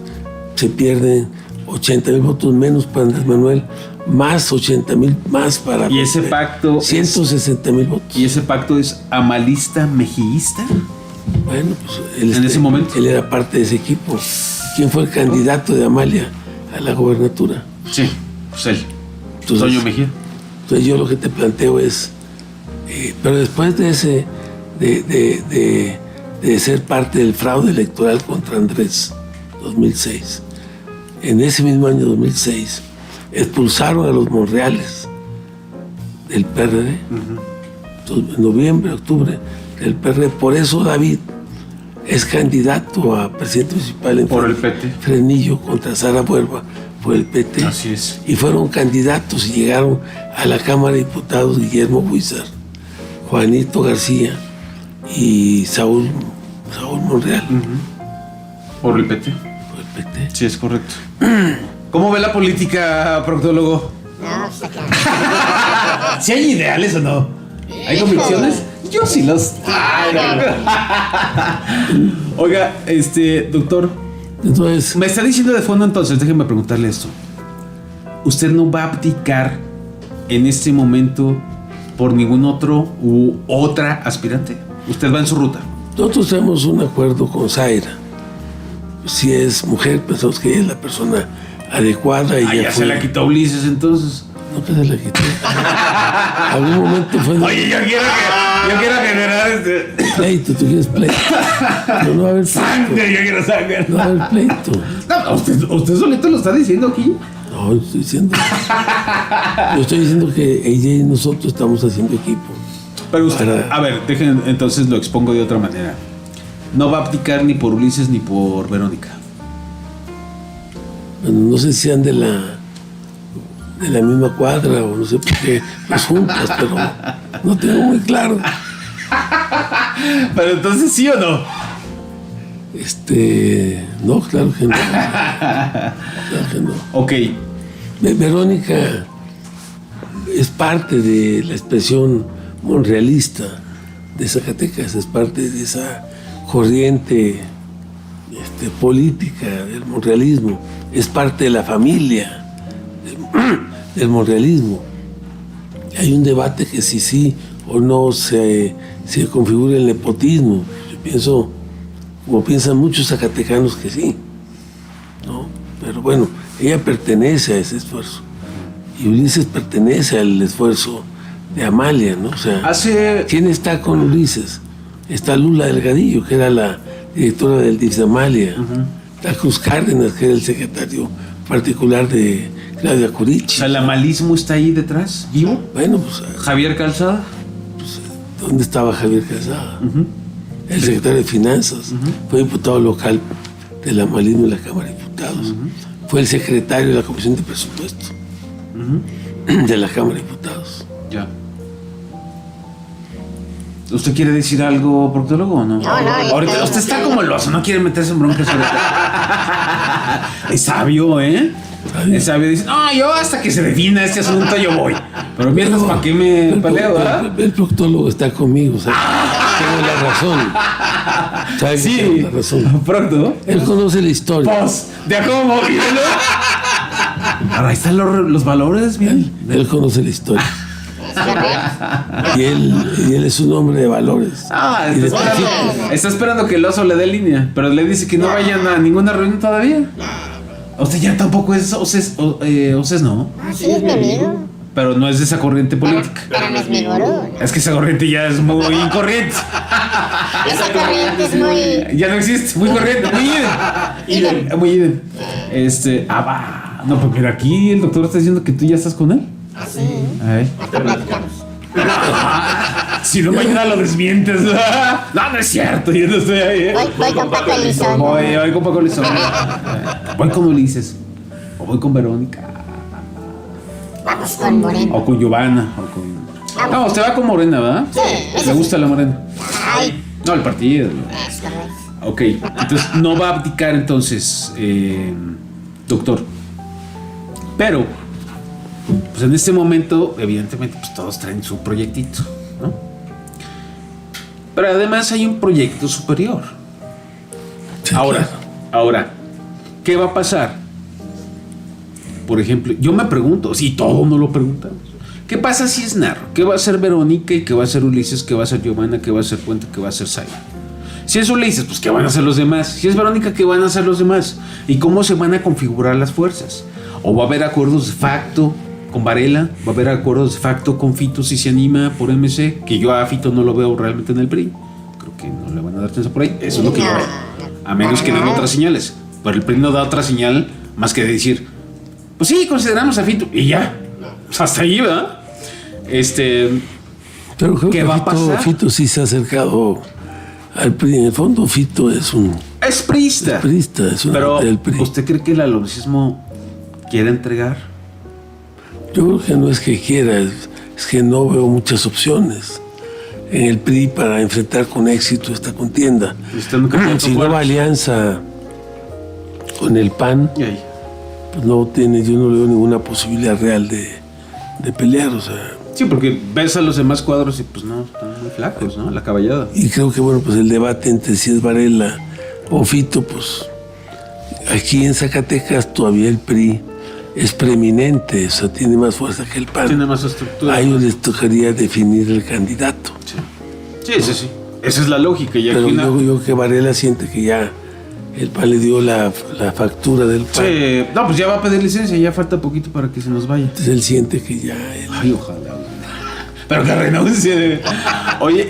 se pierden 80,000 votos menos para Andrés Manuel, más 80,000 más para... Y ese pacto 160,000 votos. ¿Y ese pacto es amalista, mejillista? Bueno, pues él, en ese momento. Él era parte de ese equipo. ¿Quién fue el candidato de Amalia a la gobernatura? Sí, pues él. Entonces, Toño Mejía. Entonces yo lo que te planteo es, pero después de ese, de ser parte del fraude electoral contra Andrés, 2006, en ese mismo año 2006, expulsaron a los Monreales del PRD. Entonces, en noviembre, octubre, del PRD. Por eso David es candidato a presidente municipal en Por el PT. Fresnillo contra Sara Buerba por el PT. Así es. Y fueron candidatos y llegaron a la Cámara de Diputados Guillermo Huizar, Juanito García y Saúl Monreal. Por el PT. Por el PT. Sí, es correcto. ¿Cómo ve la política, proctólogo? No, está claro. ¿Sí hay ideales o no? ¿Hay convicciones? Yo sí los. Oiga, doctor, Entonces, me está diciendo de fondo, entonces, déjeme preguntarle esto. ¿Usted no va a abdicar en este momento por ningún otro u otra aspirante? ¿Usted va en su ruta? nosotros tenemos un acuerdo con Zaira. Si es mujer, pensamos que ella es la persona adecuada. Y ya se la quitó Ulises, entonces. No, que se la quitó. Algún momento fue... Oye, yo quiero generar pleito, tú quieres pleito. No, no va a haber pleito. sangre, yo quiero sangre. No va a haber pleito. No, usted solito lo está diciendo aquí. No, estoy diciendo... Yo estoy diciendo que ella y nosotros estamos haciendo equipo. Pero usted, a ver, dejen, entonces lo expongo de otra manera. No va a abdicar ni por Ulises ni por Verónica. Bueno, no sé si sean de la misma cuadra o no sé por qué las juntas, pero no tengo muy claro. Pero entonces, ¿sí o no? No, claro que no. Claro que no. Ok. Verónica es parte de la expresión monrealista de Zacatecas, es parte de esa corriente política del monrealismo, es parte de la familia del monrealismo. Hay un debate que si sí o no se configura el nepotismo. Yo pienso, como piensan muchos zacatecanos, que sí, ¿no? Pero bueno, ella pertenece a ese esfuerzo. Y Ulises pertenece al esfuerzo de Amalia, ¿no? O sea, ¿quién está con Ulises? Está Lula Delgadillo, que era la directora del DIF de Amalia. Está Cruz Cárdenas, que era el secretario particular de Claudia Curichi. O sea, ¿el amalismo está ahí detrás, vivo? Bueno, pues... ¿Javier Calzada? ¿Dónde estaba Javier Calzada? El secretario de Finanzas. Fue diputado local del amalismo en la Cámara de Diputados. Fue el secretario de la Comisión de Presupuesto de la Cámara de Diputados. Ya. ¿Usted quiere decir algo, proctólogo, o no? No, Ahorita usted está como el oso, no quiere meterse en broncas. Es sabio, ¿eh? Es sabio. Dice, no, yo hasta que se defina este asunto yo voy. Pero mientras, ¿para qué me peleo, verdad? El proctólogo está conmigo, o sea, tengo la razón. ¿Sabes? Sí, Tengo la razón. pronto. Él conoce la historia. Pues, de cómo morirlo. Ahora, ahí están los valores, bien. Él conoce la historia. Y él es un hombre de valores. Y está esperando que el oso le dé línea, pero le dice que no vayan a ninguna reunión todavía. Usted ya tampoco es Oses, ¿no? Sí, es mi amigo. Pero no es de esa corriente política. Pero no es mi gurú. Es que esa corriente ya es muy incorriente. Esa corriente es muy... Ya no existe, muy corriente, muy idem. Muy idem. Va. No, porque aquí el doctor está diciendo que tú ya estás con él. Sí. Ay. Acá platicamos. Si no, mañana lo desmientes. No, no es cierto. Yo no estoy ahí. Voy con Paco Elizón. Voy con Paco Elizón. Voy con Ulises. O voy con Verónica. Vamos con Moreno. O con Giovanna. No, usted va con Morena, ¿verdad? Sí. ¿Le gusta la Morena? Ay, No, el partido. es correcto. Ok. Entonces, no va a abdicar entonces, doctor. Pero, pues en este momento, evidentemente, pues todos traen su proyectito, ¿no? Pero además hay un proyecto superior. Sí, Ahora, claro. ¿qué va a pasar? Por ejemplo, yo me pregunto, si todos no lo preguntamos, ¿qué pasa si es Narro? ¿Qué va a hacer Verónica y qué va a hacer Ulises? ¿Qué va a hacer Giovanna? ¿Qué va a hacer Puente? ¿Qué va a hacer Zaira? Si es Ulises, pues ¿qué van a hacer los demás? Si es Verónica, ¿qué van a hacer los demás? ¿Y cómo se van a configurar las fuerzas? ¿O va a haber acuerdos de facto con Varela? ¿Va a haber acuerdos de facto con Fito si se anima por MC? Que yo a Fito no lo veo realmente en el PRI. Creo que no le van a dar chance por ahí. Eso es lo que yo veo. A menos que den otras señales. Pero el PRI no da otra señal más que decir, pues sí, consideramos a Fito. Y ya. Pues hasta ahí, ¿verdad? Pero creo ¿qué que va a pasar? Fito sí se ha acercado al PRI. En el fondo, Fito es un Es priista. priista, es un Pero, del PRI. ¿usted cree que el alovismo quiere entregar? Yo creo que no es que quiera, es que no veo muchas opciones en el PRI para enfrentar con éxito esta contienda. Si no va alianza con el PAN, Y ahí. pues yo no le veo ninguna posibilidad real de pelear, o sea. Sí, porque ves a los demás cuadros y pues no, están muy flacos, ¿no? La caballada. Y creo que, bueno, pues el debate entre si es Varela o Fito, pues aquí en Zacatecas todavía el PRI es preeminente, o sea, tiene más fuerza que el PAN. Tiene más estructura. A ellos les tocaría definir el candidato. Sí. Esa es la lógica. Y Pero aquí yo creo que Varela siente que ya el PAN le dio la factura del PAN. Sí. No, pues ya va a pedir licencia, ya falta poquito para que se nos vaya. Entonces él siente que ya él... Ay, ojalá. Pero que renuncie. Oye,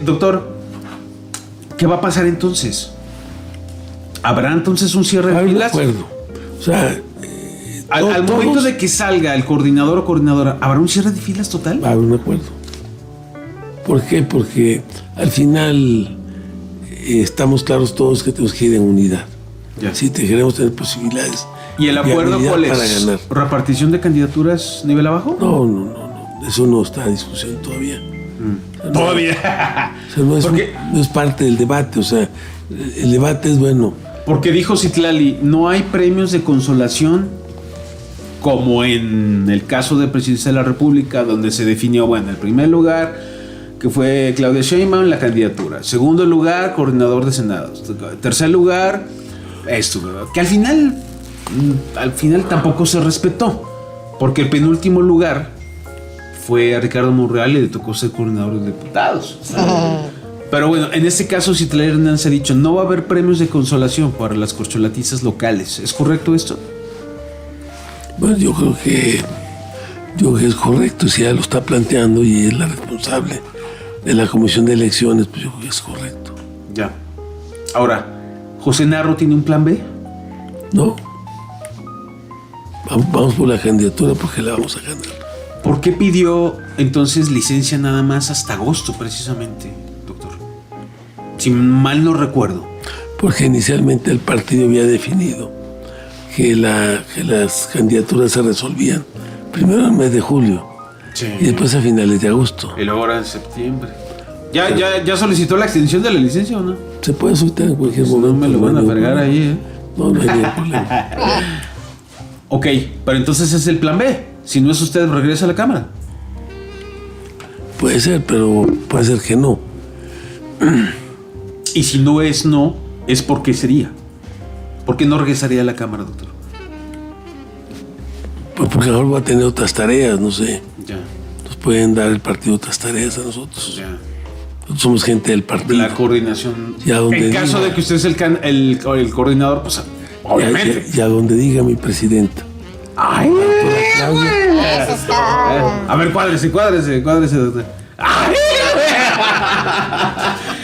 doctor, ¿qué va a pasar entonces? ¿Habrá entonces un cierre de No filas? acuerdo. O sea, Al momento de que salga el coordinador o coordinadora, ¿habrá un cierre de filas total? va a haber un acuerdo. ¿Por qué? Porque al final estamos claros todos que tenemos que ir en unidad. Ya. Si queremos tener posibilidades. ¿Y el acuerdo viabilidad cuál es? para ganar. ¿Repartición de candidaturas nivel abajo? No. Eso no está a discusión todavía. Todavía. O sea, no es parte del debate. O sea, el debate es bueno. Porque dijo Citlali, no hay premios de consolación como en el caso de Presidencia de la República, donde se definió, bueno, el primer lugar que fue Claudia Sheinbaum la candidatura. Segundo lugar, coordinador de senados. Tercer lugar, esto, que al final tampoco se respetó, porque el penúltimo lugar fue a Ricardo Monreal y le tocó ser coordinador de diputados. Pero bueno, en este caso Citlali Hernández ha dicho, no va a haber premios de consolación para las corcholatizas locales. ¿Es correcto esto? Bueno, yo creo que es correcto, si ella lo está planteando y es la responsable de la Comisión de Elecciones, pues yo creo que es correcto. Ya. Ahora, ¿José Narro tiene un plan B? No. Vamos por la candidatura porque la vamos a ganar. ¿Por qué pidió entonces licencia nada más hasta agosto precisamente, doctor? Si mal no recuerdo. Porque inicialmente el partido había definido que las candidaturas se resolvían primero en el mes de julio, sí, y después a finales de agosto. Y luego ahora en septiembre. ¿Ya solicitó la extensión de la licencia o no? Se puede solicitar en cualquier momento. No me lo van a fregar ahí, ¿eh? No hay ningún problema. Ok, pero entonces es el plan B. Si no es usted, regresa a la Cámara. Puede ser, pero puede ser que no. Y si no, ¿es por qué sería? ¿Por qué no regresaría a la Cámara, doctor? Pues porque ahora va a tener otras tareas, no sé. Ya. Nos pueden dar el partido otras tareas a nosotros. Ya. Nosotros somos gente del partido. La coordinación. Ya donde en caso de que usted es el coordinador, pues obviamente. Ya donde diga mi presidenta. Ay, Eso es todo. a ver, cuádrese, doctor. ¡Ay!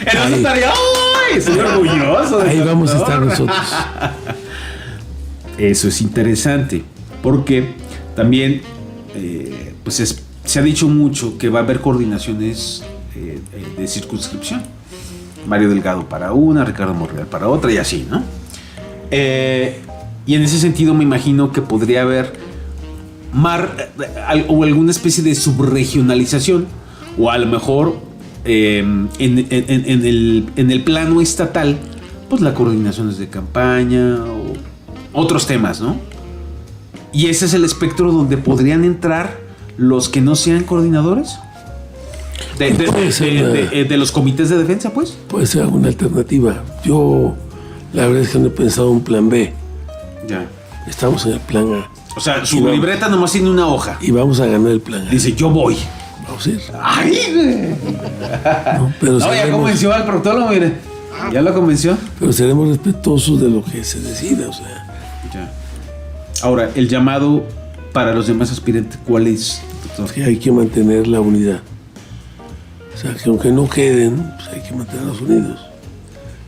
Entonces estaría. ¡Ay! Estoy orgulloso. Ahí vamos a estar nosotros. Eso es interesante, porque también se ha dicho mucho que va a haber coordinaciones de circunscripción. Mario Delgado para una, Ricardo Monreal para otra y así, ¿no? Y en ese sentido me imagino que podría haber o alguna especie de subregionalización, o a lo mejor en el plano estatal, pues la coordinación de campaña o otros temas, ¿no? Y ese es el espectro donde podrían entrar los que no sean coordinadores de los comités de defensa, pues. Puede ser alguna alternativa. Yo, la verdad es que no he pensado en un plan B. Ya. Estamos en el plan A. O sea, su libreta nomás tiene una hoja. Y vamos a ganar el plan A. Dice, yo voy. Vamos a ir. ¡Ay, güey! No, pero ya convenció al proctólogo, mire. Ya lo convenció. Pero seremos respetuosos de lo que se decida, o sea. Ya. Ahora, el llamado para los demás aspirantes, ¿cuál es, doctor? Que hay que mantener la unidad. O sea, que aunque no queden, pues hay que mantenerlos unidos.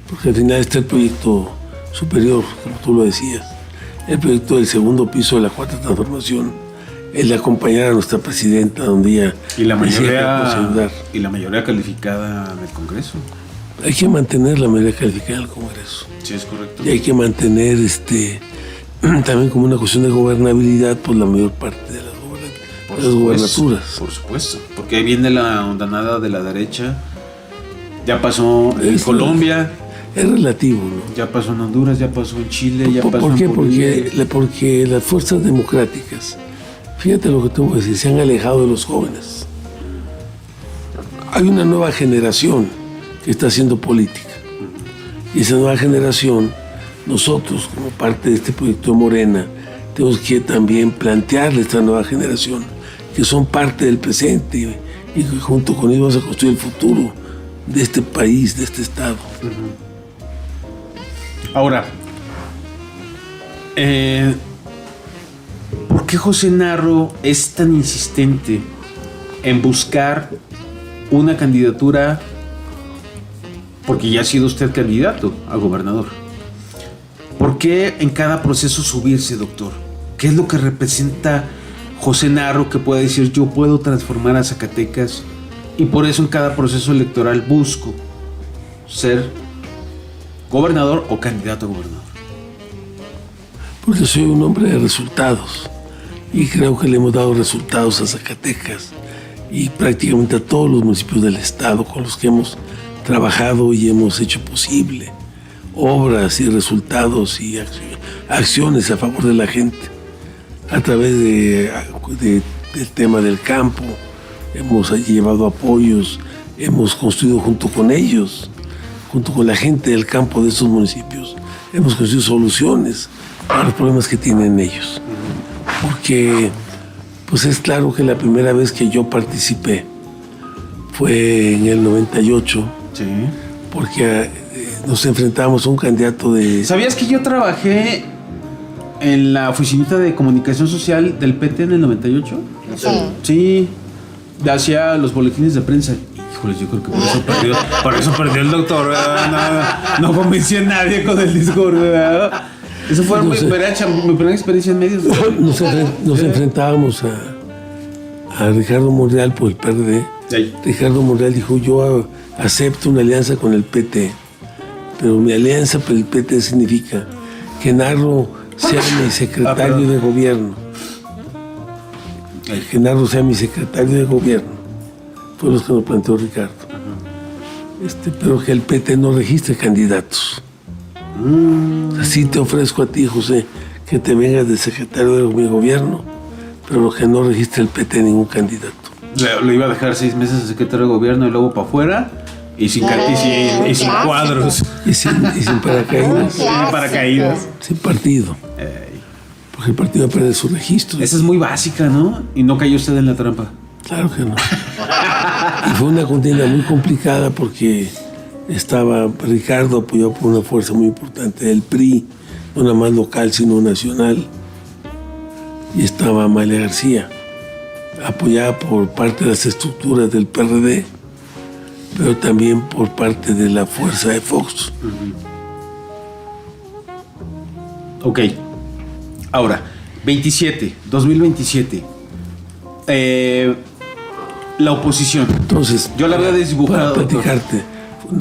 Porque al final está el proyecto superior, como tú lo decías. El proyecto del segundo piso de la cuarta transformación, el de acompañar a nuestra presidenta donde ella y la mayoría calificada en el Congreso. Hay que mantener la mayoría calificada en el Congreso. Sí, es correcto. Y hay que mantener también como una cuestión de gobernabilidad, pues la mayor parte de las gobernaturas. Por supuesto, porque ahí viene la ondanada de la derecha. Ya pasó en Colombia. Es relativo, ¿no? Ya pasó en Honduras, ya pasó en Chile, ya pasó ¿Por qué? en Bolivia. Porque las fuerzas democráticas, fíjate lo que te voy a decir, se han alejado de los jóvenes. Hay una nueva generación que está haciendo política. Y esa nueva generación, nosotros, como parte de este proyecto de Morena, tenemos que también plantearle a esta nueva generación que son parte del presente y que junto con ellos vamos a construir el futuro de este país, de este estado. Ahora, ¿por qué José Narro es tan insistente en buscar una candidatura? Porque ya ha sido usted candidato a gobernador. ¿Por qué en cada proceso subirse, doctor? ¿Qué es lo que representa José Narro que puede decir yo puedo transformar a Zacatecas? Y por eso en cada proceso electoral busco ser gobernador o candidato a gobernador. Porque soy un hombre de resultados y creo que le hemos dado resultados a Zacatecas y prácticamente a todos los municipios del estado con los que hemos trabajado y hemos hecho posible obras y resultados y acciones a favor de la gente a través del tema del campo. Hemos llevado apoyos hemos construido junto con ellos, junto con la gente del campo de estos municipios, hemos construido soluciones para los problemas que tienen ellos. Porque pues es claro que la primera vez que yo participé fue en el 98, Sí. porque nos enfrentamos a un candidato de... ¿Sabías que yo trabajé en la oficinita de comunicación social del PT en el 98? Sí. Sí. Hacía los boletines de prensa. Híjoles, yo creo que por eso perdió el doctor, ¿verdad? No convencí a nadie con el discurso, ¿verdad? Eso fue mi primera experiencia en medios. Nos enfrentábamos a Ricardo Monreal por el PRD. Sí. Ricardo Monreal dijo, yo acepto una alianza con el PT, pero mi alianza con el PT significa que Narro sea mi secretario de gobierno. Que Narro sea mi secretario de gobierno. Fue lo que nos planteó Ricardo. Pero que el PT no registre candidatos. Así te ofrezco a ti, José, que te vengas de secretario de mi gobierno, pero que no registre el PT ningún candidato. Le iba a dejar 6 meses de secretario de gobierno y luego para afuera y sin cuadros. Y sin paracaídas. Sin paracaídas. Sin partido. Porque el partido va a perder su registro. Esa es muy básica, ¿no? Y no cayó usted en la trampa. Claro que no. Y fue una contienda muy complicada porque estaba Ricardo apoyado por una fuerza muy importante del PRI, no nada más local sino nacional, y estaba Amalia García, apoyada por parte de las estructuras del PRD, pero también por parte de la fuerza de Fox. Ok. Ahora, 2027. La oposición. Entonces, yo la había desdibujado. Para platicarte,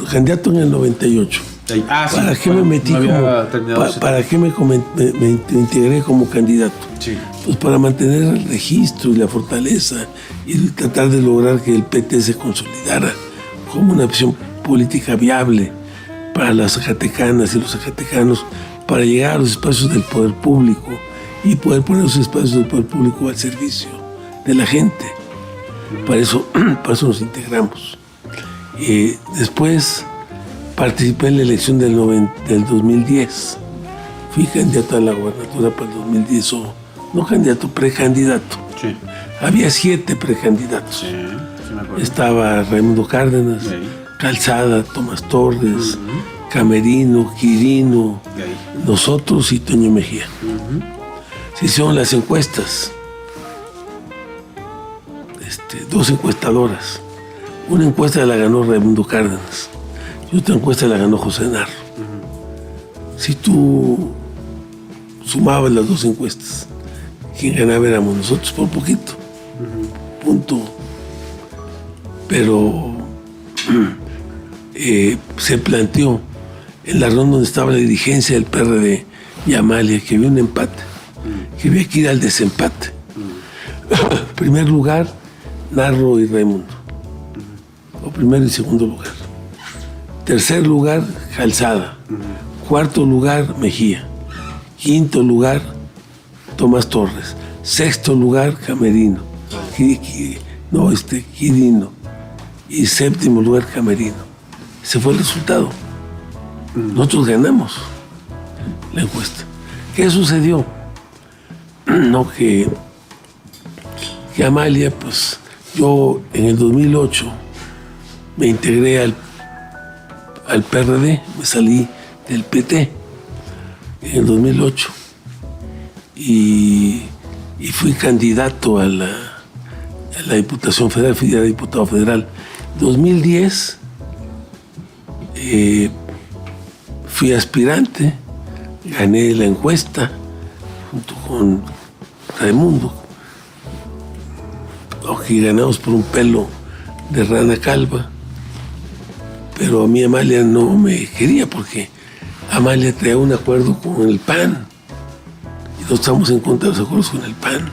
candidato en el 98. ¿Para qué me metí para qué me integré como candidato? Sí. Pues para mantener el registro y la fortaleza y tratar de lograr que el PT se consolidara como una opción política viable para las zacatecanas y los zacatecanos, para llegar a los espacios del poder público y poder poner los espacios del poder público al servicio de la gente. Para eso nos integramos. Después participé en la elección del 2010. Fui candidato a la gobernatura para el 2010, no candidato, precandidato. Sí. Había 7 precandidatos. Sí, me acuerdo. Estaba Raimundo Cárdenas, Sí. Calzada, Tomás Torres, Camerino, Quirino, nosotros y Toño Mejía. Se hicieron las encuestas. 2 encuestadoras. Una encuesta la ganó Raimundo Cárdenas y otra encuesta la ganó José Narro. Si tú sumabas las 2 encuestas, quien ganaba éramos nosotros por poquito. Punto. Pero se planteó en la ronda donde estaba la dirigencia del PRD y Amalia que había un empate, que había que ir al desempate. Primer lugar, Narro y Raimundo. O primero y segundo lugar. Tercer lugar, Calzada. Cuarto lugar, Mejía. Quinto lugar, Tomás Torres. Sexto lugar, Camerino. Quirino. Y séptimo lugar, Camerino. Ese fue el resultado. Nosotros ganamos la encuesta. ¿Qué sucedió? No, que Amalia, pues yo en el 2008 me integré al PRD, me salí del PT en el 2008 y fui candidato a la Diputación Federal, fui diputado federal. En 2010 fui aspirante, gané la encuesta junto con Raimundo, aunque ganamos por un pelo de rana calva, pero a mí Amalia no me quería porque Amalia traía un acuerdo con el PAN y nosotros estamos en contra de los acuerdos con el PAN.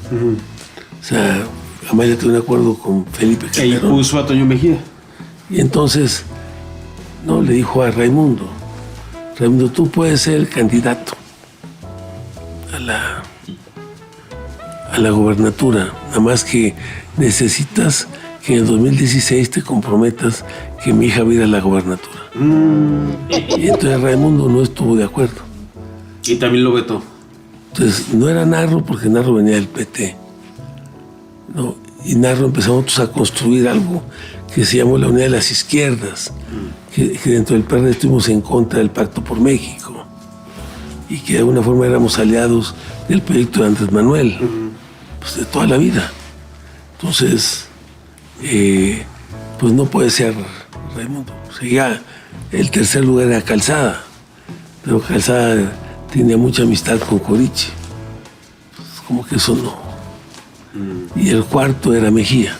O sea, Amalia traía un acuerdo con Felipe Calderón. Y puso a Toño Mejía. Y entonces le dijo a Raimundo, tú puedes ser el candidato a la gobernatura, nada más que necesitas que en el 2016 te comprometas que mi hija va a ir a la gobernatura. Y entonces Raimundo no estuvo de acuerdo. Y también lo vetó. Entonces no era Narro, porque Narro venía del PT, ¿no? Y Narro empezamos a construir algo que se llamó la Unidad de las Izquierdas, que dentro del PRD estuvimos en contra del Pacto por México y que de alguna forma éramos aliados del proyecto de Andrés Manuel, pues de toda la vida. Entonces, pues no puede ser Raimundo. O sea, ya el tercer lugar era Calzada, pero Calzada tenía mucha amistad con Coriche. Pues como que eso no. Y el cuarto era Mejía.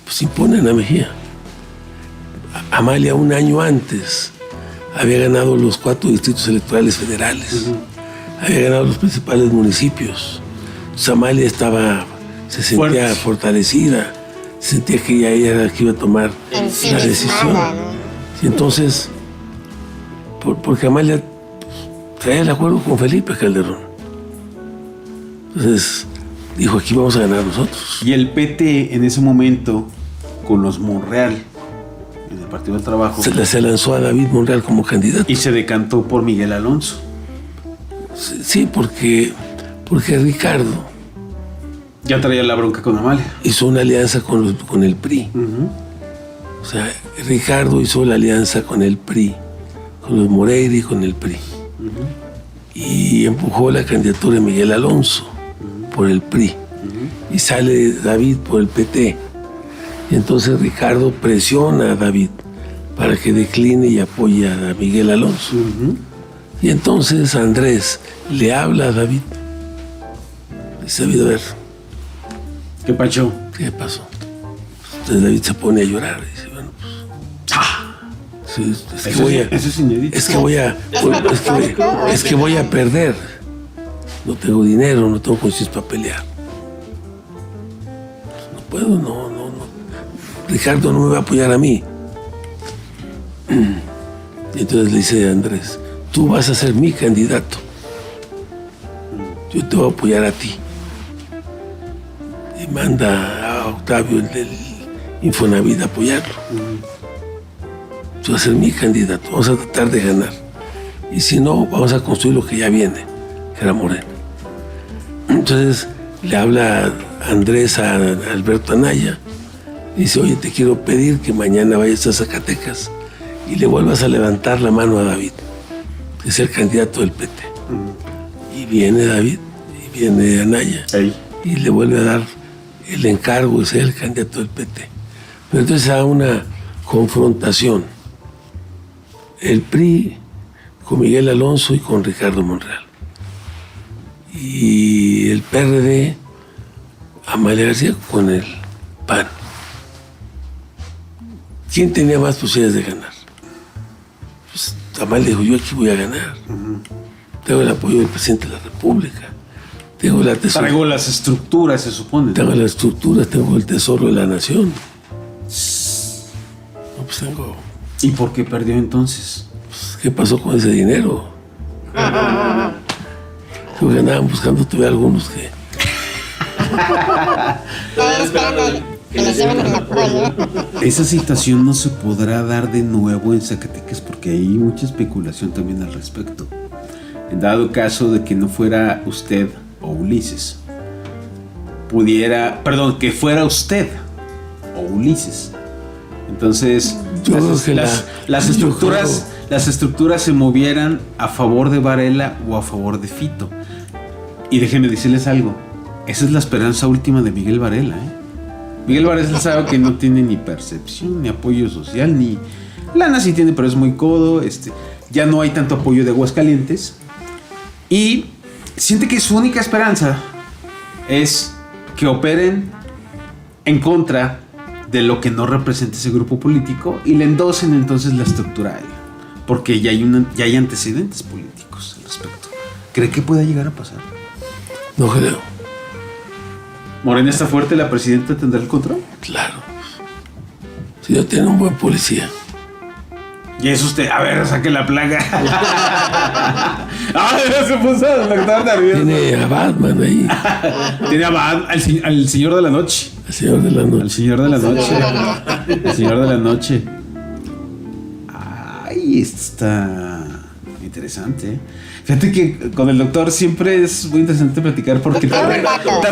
Pues imponen a Mejía. Amalia un año antes había ganado los 4 distritos electorales federales. Había ganado los principales municipios. Entonces Amalia se sentía fortalecida, se sentía que ella era la que iba a tomar la decisión. Y entonces, porque Amalia traía el acuerdo con Felipe Calderón. Entonces dijo, aquí vamos a ganar nosotros. Y el PT en ese momento, con los Monreal, en el Partido del Trabajo, se lanzó a David Monreal como candidato. Y se decantó por Miguel Alonso. Sí, porque Ricardo ya traía la bronca con Amalia. Hizo una alianza con el PRI. O sea, Ricardo hizo la alianza con el PRI, con los Moreira y con el PRI. Y empujó la candidatura de Miguel Alonso por el PRI. Y sale David por el PT. Y entonces Ricardo presiona a David para que decline y apoye a Miguel Alonso. Y entonces Andrés le habla a David. Dice, David, a ver, ¿qué pasó? ¿Qué pasó? Entonces David se pone a llorar. Y dice, bueno, pues... Sí, eso es inédito. Es que voy a perder. No tengo dinero, no tengo conciencia para pelear. No puedo, no. Ricardo no me va a apoyar a mí. Y entonces le dice a Andrés, tú vas a ser mi candidato. Yo te voy a apoyar a ti. Y manda a Octavio, el del Infonavit, a apoyarlo. Tú vas a ser mi candidato, vamos a tratar de ganar. Y si no, vamos a construir lo que ya viene, que era Morena. Entonces le habla Andrés a Alberto Anaya y dice, oye, te quiero pedir que mañana vayas a Zacatecas y le vuelvas a levantar la mano a David, que es el candidato del PT. Y viene David, y viene Anaya, y le vuelve a dar el encargo de ser el candidato del PT. Pero entonces hay una confrontación. El PRI con Miguel Alonso y con Ricardo Monreal. Y el PRD, Amalia García con el PAN. ¿Quién tenía más posibilidades de ganar? Pues Amalia dijo, yo aquí voy a ganar. Tengo el apoyo del presidente de la República. Traigo las estructuras, se supone. Tengo las estructuras, tengo el tesoro de la nación. No, pues tengo... ¿Y por qué perdió entonces? Pues, ¿qué pasó con ese dinero? Creo que andaban buscando todavía algunos que... Que les lleven el apoyo. Esa situación no se podrá dar de nuevo en Zacatecas porque hay mucha especulación también al respecto. En dado caso de que no fuera usted o Ulises, que fuera usted o Ulises. Entonces, las estructuras se movieran a favor de Varela o a favor de Fito. Y déjenme decirles algo, esa es la esperanza última de Miguel Varela, Miguel Varela sabe que no tiene ni percepción, ni apoyo social, ni lana sí tiene, pero es muy codo. Ya no hay tanto apoyo de Aguascalientes. Y siente que su única esperanza es que operen en contra de lo que no representa ese grupo político y le endosen entonces la estructura a él. Porque ya hay antecedentes políticos al respecto. ¿Cree que pueda llegar a pasar? No creo. ¿Morena está fuerte? ¿La presidenta tendrá el control? Claro. Si yo tengo un buen policía. Y es usted, a ver, saque la plaga. Se puso a estar nervioso. Tiene a Batman ahí. Tiene a Batman, al señor de la noche. Al Señor de la Al Noche. Señor de la Noche. El Señor de la Noche. Ay, esto está interesante. Fíjate que con el doctor siempre es muy interesante platicar porque te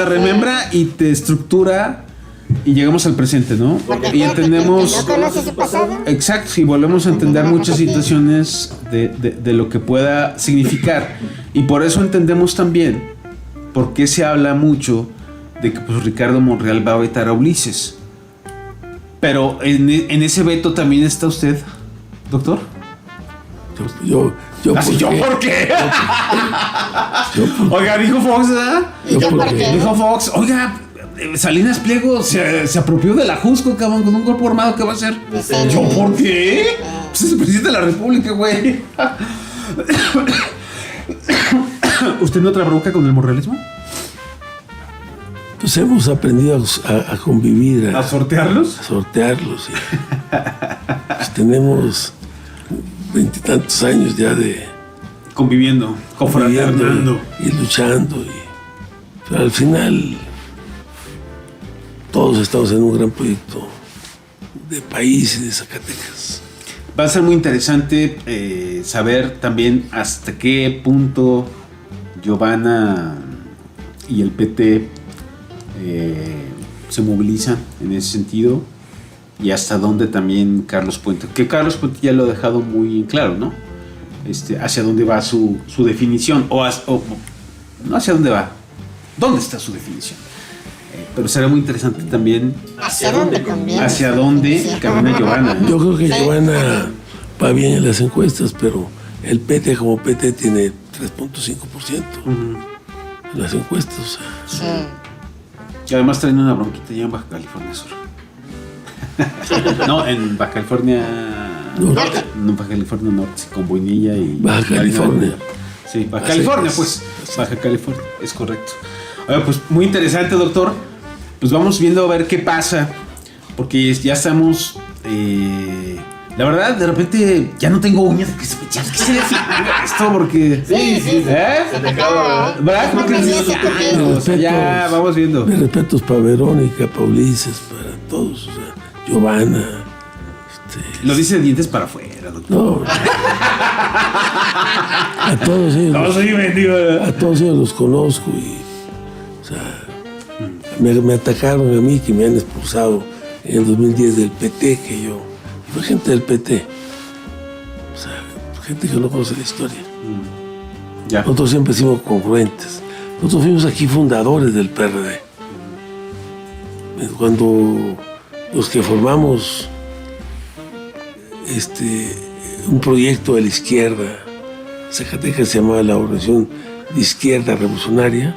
remembra y te estructura y llegamos al presente, ¿no? Y entendemos. ¿No conoce su pasado? Exacto, y volvemos a entender muchas situaciones de lo que pueda significar. Y por eso entendemos también por qué se habla mucho de que pues, Ricardo Monreal va a vetar a Ulises. Pero en ese veto también está usted, doctor. Yo ¿Por qué? Oiga, dijo Fox, ¿verdad? Dijo Fox, oiga, Salinas Pliego se apropió de la Jusco, cabrón, con un grupo armado, ¿qué va a hacer? ¿Yo por qué? Pues es el presidente de la República, güey. ¿Usted no trabaja con el morrealismo? Pues hemos aprendido a convivir. ¿A sortearlos? A sortearlos. Pues tenemos 20 y tantos años ya de conviviendo, confraternando y luchando. Pero al final todos estamos en un gran proyecto de país y de Zacatecas. Va a ser muy interesante saber también hasta qué punto Giovanna y el PT se movilizan en ese sentido y hasta dónde también Carlos Puente, que Carlos Puente ya lo ha dejado muy claro, ¿no? Hacia dónde va su definición o no hacia dónde va, dónde está su definición. Pero será muy interesante también hacia dónde conviene. Hacia dónde camina Giovanna, ¿no? Yo creo que Giovanna va bien en las encuestas, pero el PT como PT tiene 3.5% en las encuestas. O sea. Sí. Y además traen una bronquita ya en Baja California Sur. No, en Baja California Norte. No, Baja California Norte, con Buenilla y Baja California. Sí, Baja California, pues. Baja California, es correcto. Oye, pues muy interesante, doctor. Pues vamos viendo a ver qué pasa. Porque ya estamos. La verdad, de repente ya no tengo uñas. ¿Qué se define esto? Porque. Sí. Se te acaba. ¿Verdad? Ya, vamos viendo. Mis respetos para Verónica, para Ulises, para todos. O sea, Giovanna. Lo dice de dientes para afuera, doctor. No. A todos ellos. No, soy bendigo. A todos ellos los conozco y. O sea, me atacaron a mí, que me han expulsado en el 2010 del PT, que yo. Fue gente del PT. O sea, gente que no conoce la historia. Ya. Nosotros siempre fuimos congruentes. Nosotros fuimos aquí fundadores del PRD. Cuando los que formamos un proyecto de la izquierda, Zacatecas se llamaba la Organización de Izquierda Revolucionaria,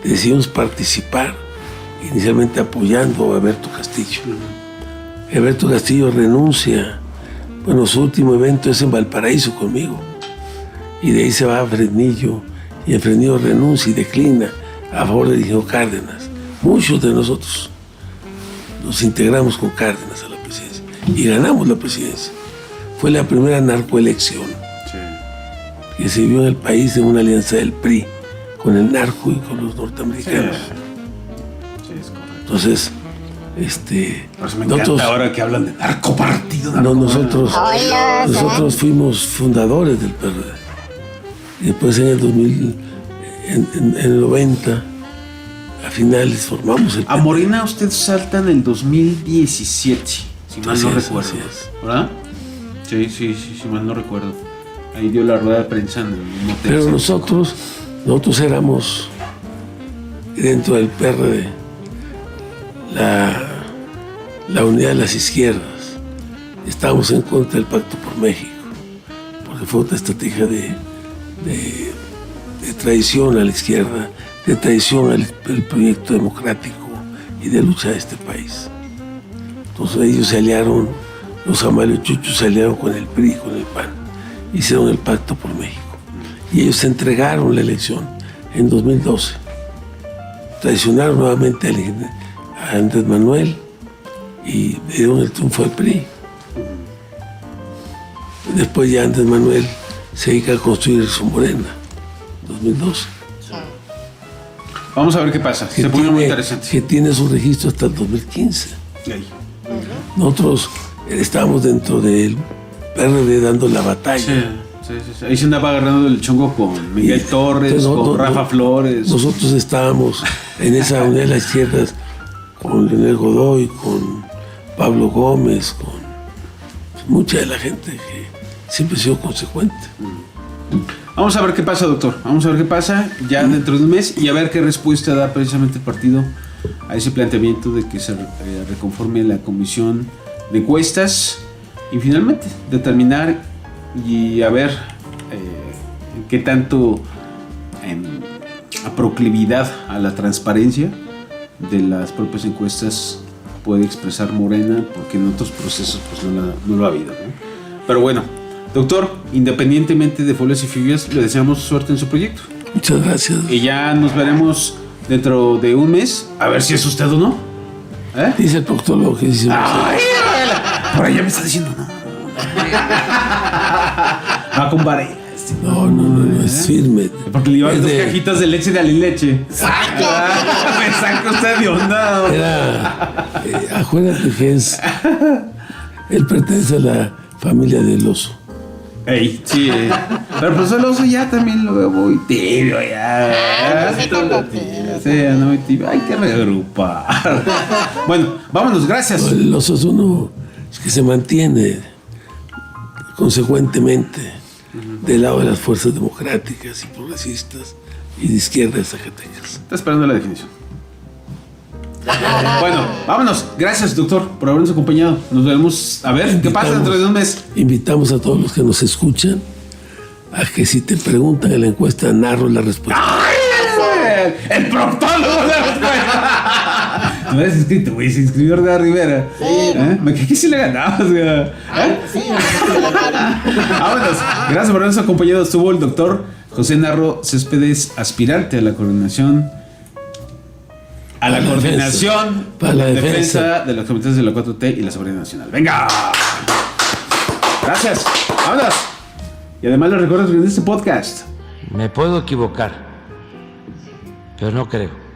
decidimos participar, inicialmente apoyando a Alberto Castillo. Alberto Castillo renuncia. Bueno, su último evento es en Valparaíso conmigo. Y de ahí se va a Fresnillo. Y en Fresnillo renuncia y declina a favor de Diego Cárdenas. Muchos de nosotros nos integramos con Cárdenas a la presidencia. Y ganamos la presidencia. Fue la primera narcoelección que se vio en el país en una alianza del PRI con el narco y con los norteamericanos. Sí, es correcto. Entonces, por eso me encanta ahora que hablan de narcopartido. Nosotros fuimos fundadores del PRD. Y después en el 2000, en el 90, a finales formamos el PRD. A Morena usted salta en el 2017, si mal no recuerdo. ¿Verdad? Sí, si mal no recuerdo. Ahí dio la rueda de prensa en el mismo hotel. Pero nosotros éramos dentro del PRD la unidad de las izquierdas. Estábamos en contra del Pacto por México, porque fue otra estrategia de traición a la izquierda, de traición al proyecto democrático y de lucha de este país. Entonces ellos se aliaron, los amaliochuchos se aliaron con el PRI, con el PAN, hicieron el Pacto por México. Y ellos entregaron la elección en 2012. Traicionaron nuevamente a Andrés Manuel y le dieron el triunfo al PRI. Después ya Andrés Manuel se dedica a construir su Morena, 2012. Vamos a ver qué pasa. Se pone muy interesante. Que tiene su registro hasta el 2015. Ahí. Nosotros estábamos dentro del PRD dando la batalla. Sí. Ahí se andaba agarrando el chongo con Miguel Torres, con Rafa Flores. Nosotros estábamos en esa unidad de las izquierdas con Leonel Godoy, con Pablo Gómez, con mucha de la gente que siempre ha sido consecuente. Vamos a ver qué pasa, doctor. Vamos a ver qué pasa ya dentro de un mes y a ver qué respuesta da precisamente el partido a ese planteamiento de que se reconforme la comisión de encuestas y finalmente determinar y a ver qué tanto a proclividad a la transparencia de las propias encuestas puede expresar Morena, porque en otros procesos pues no lo ha habido, ¿no? Pero bueno, doctor, independientemente de folias y fibias, le deseamos suerte en su proyecto. Muchas gracias. Y ya nos veremos dentro de un mes, a ver si es usted o no. Dice el proctólogo que dice. Por allá me está diciendo no. Va con varela. No, es firme. Porque le llevan 2 cajitas de leche de Alileche. Me saca usted de onda. Acuérdate que él pertenece a la familia del oso. Ey, sí. Pero pues el oso ya también lo veo muy tibio ya. Sí, no muy tibio. Hay que reagrupar. Bueno, vámonos, gracias. El oso es uno que se mantiene consecuentemente del lado de las fuerzas democráticas y progresistas y de izquierda de Zacatecas. Está esperando la definición. Bueno, vámonos. Gracias, doctor, por habernos acompañado. Nos veremos a ver qué pasa dentro de un mes. Invitamos a todos los que nos escuchan a que si te preguntan en la encuesta, narro la respuesta. ¡Ay! ¡El proctólogo de la respuesta! No eres inscrito, güey. Se inscribió Ortega Rivera. Sí. Me quedé que sí le ganabas, güey. Sí, Vámonos. Gracias por habernos acompañado. Estuvo el doctor José Narro Céspedes, aspirante a la coordinación. Para la defensa de los comités de la 4T y la seguridad nacional. ¡Venga! Gracias. ¡Vámonos! Y además les recuerdo que en este podcast me puedo equivocar, pero no creo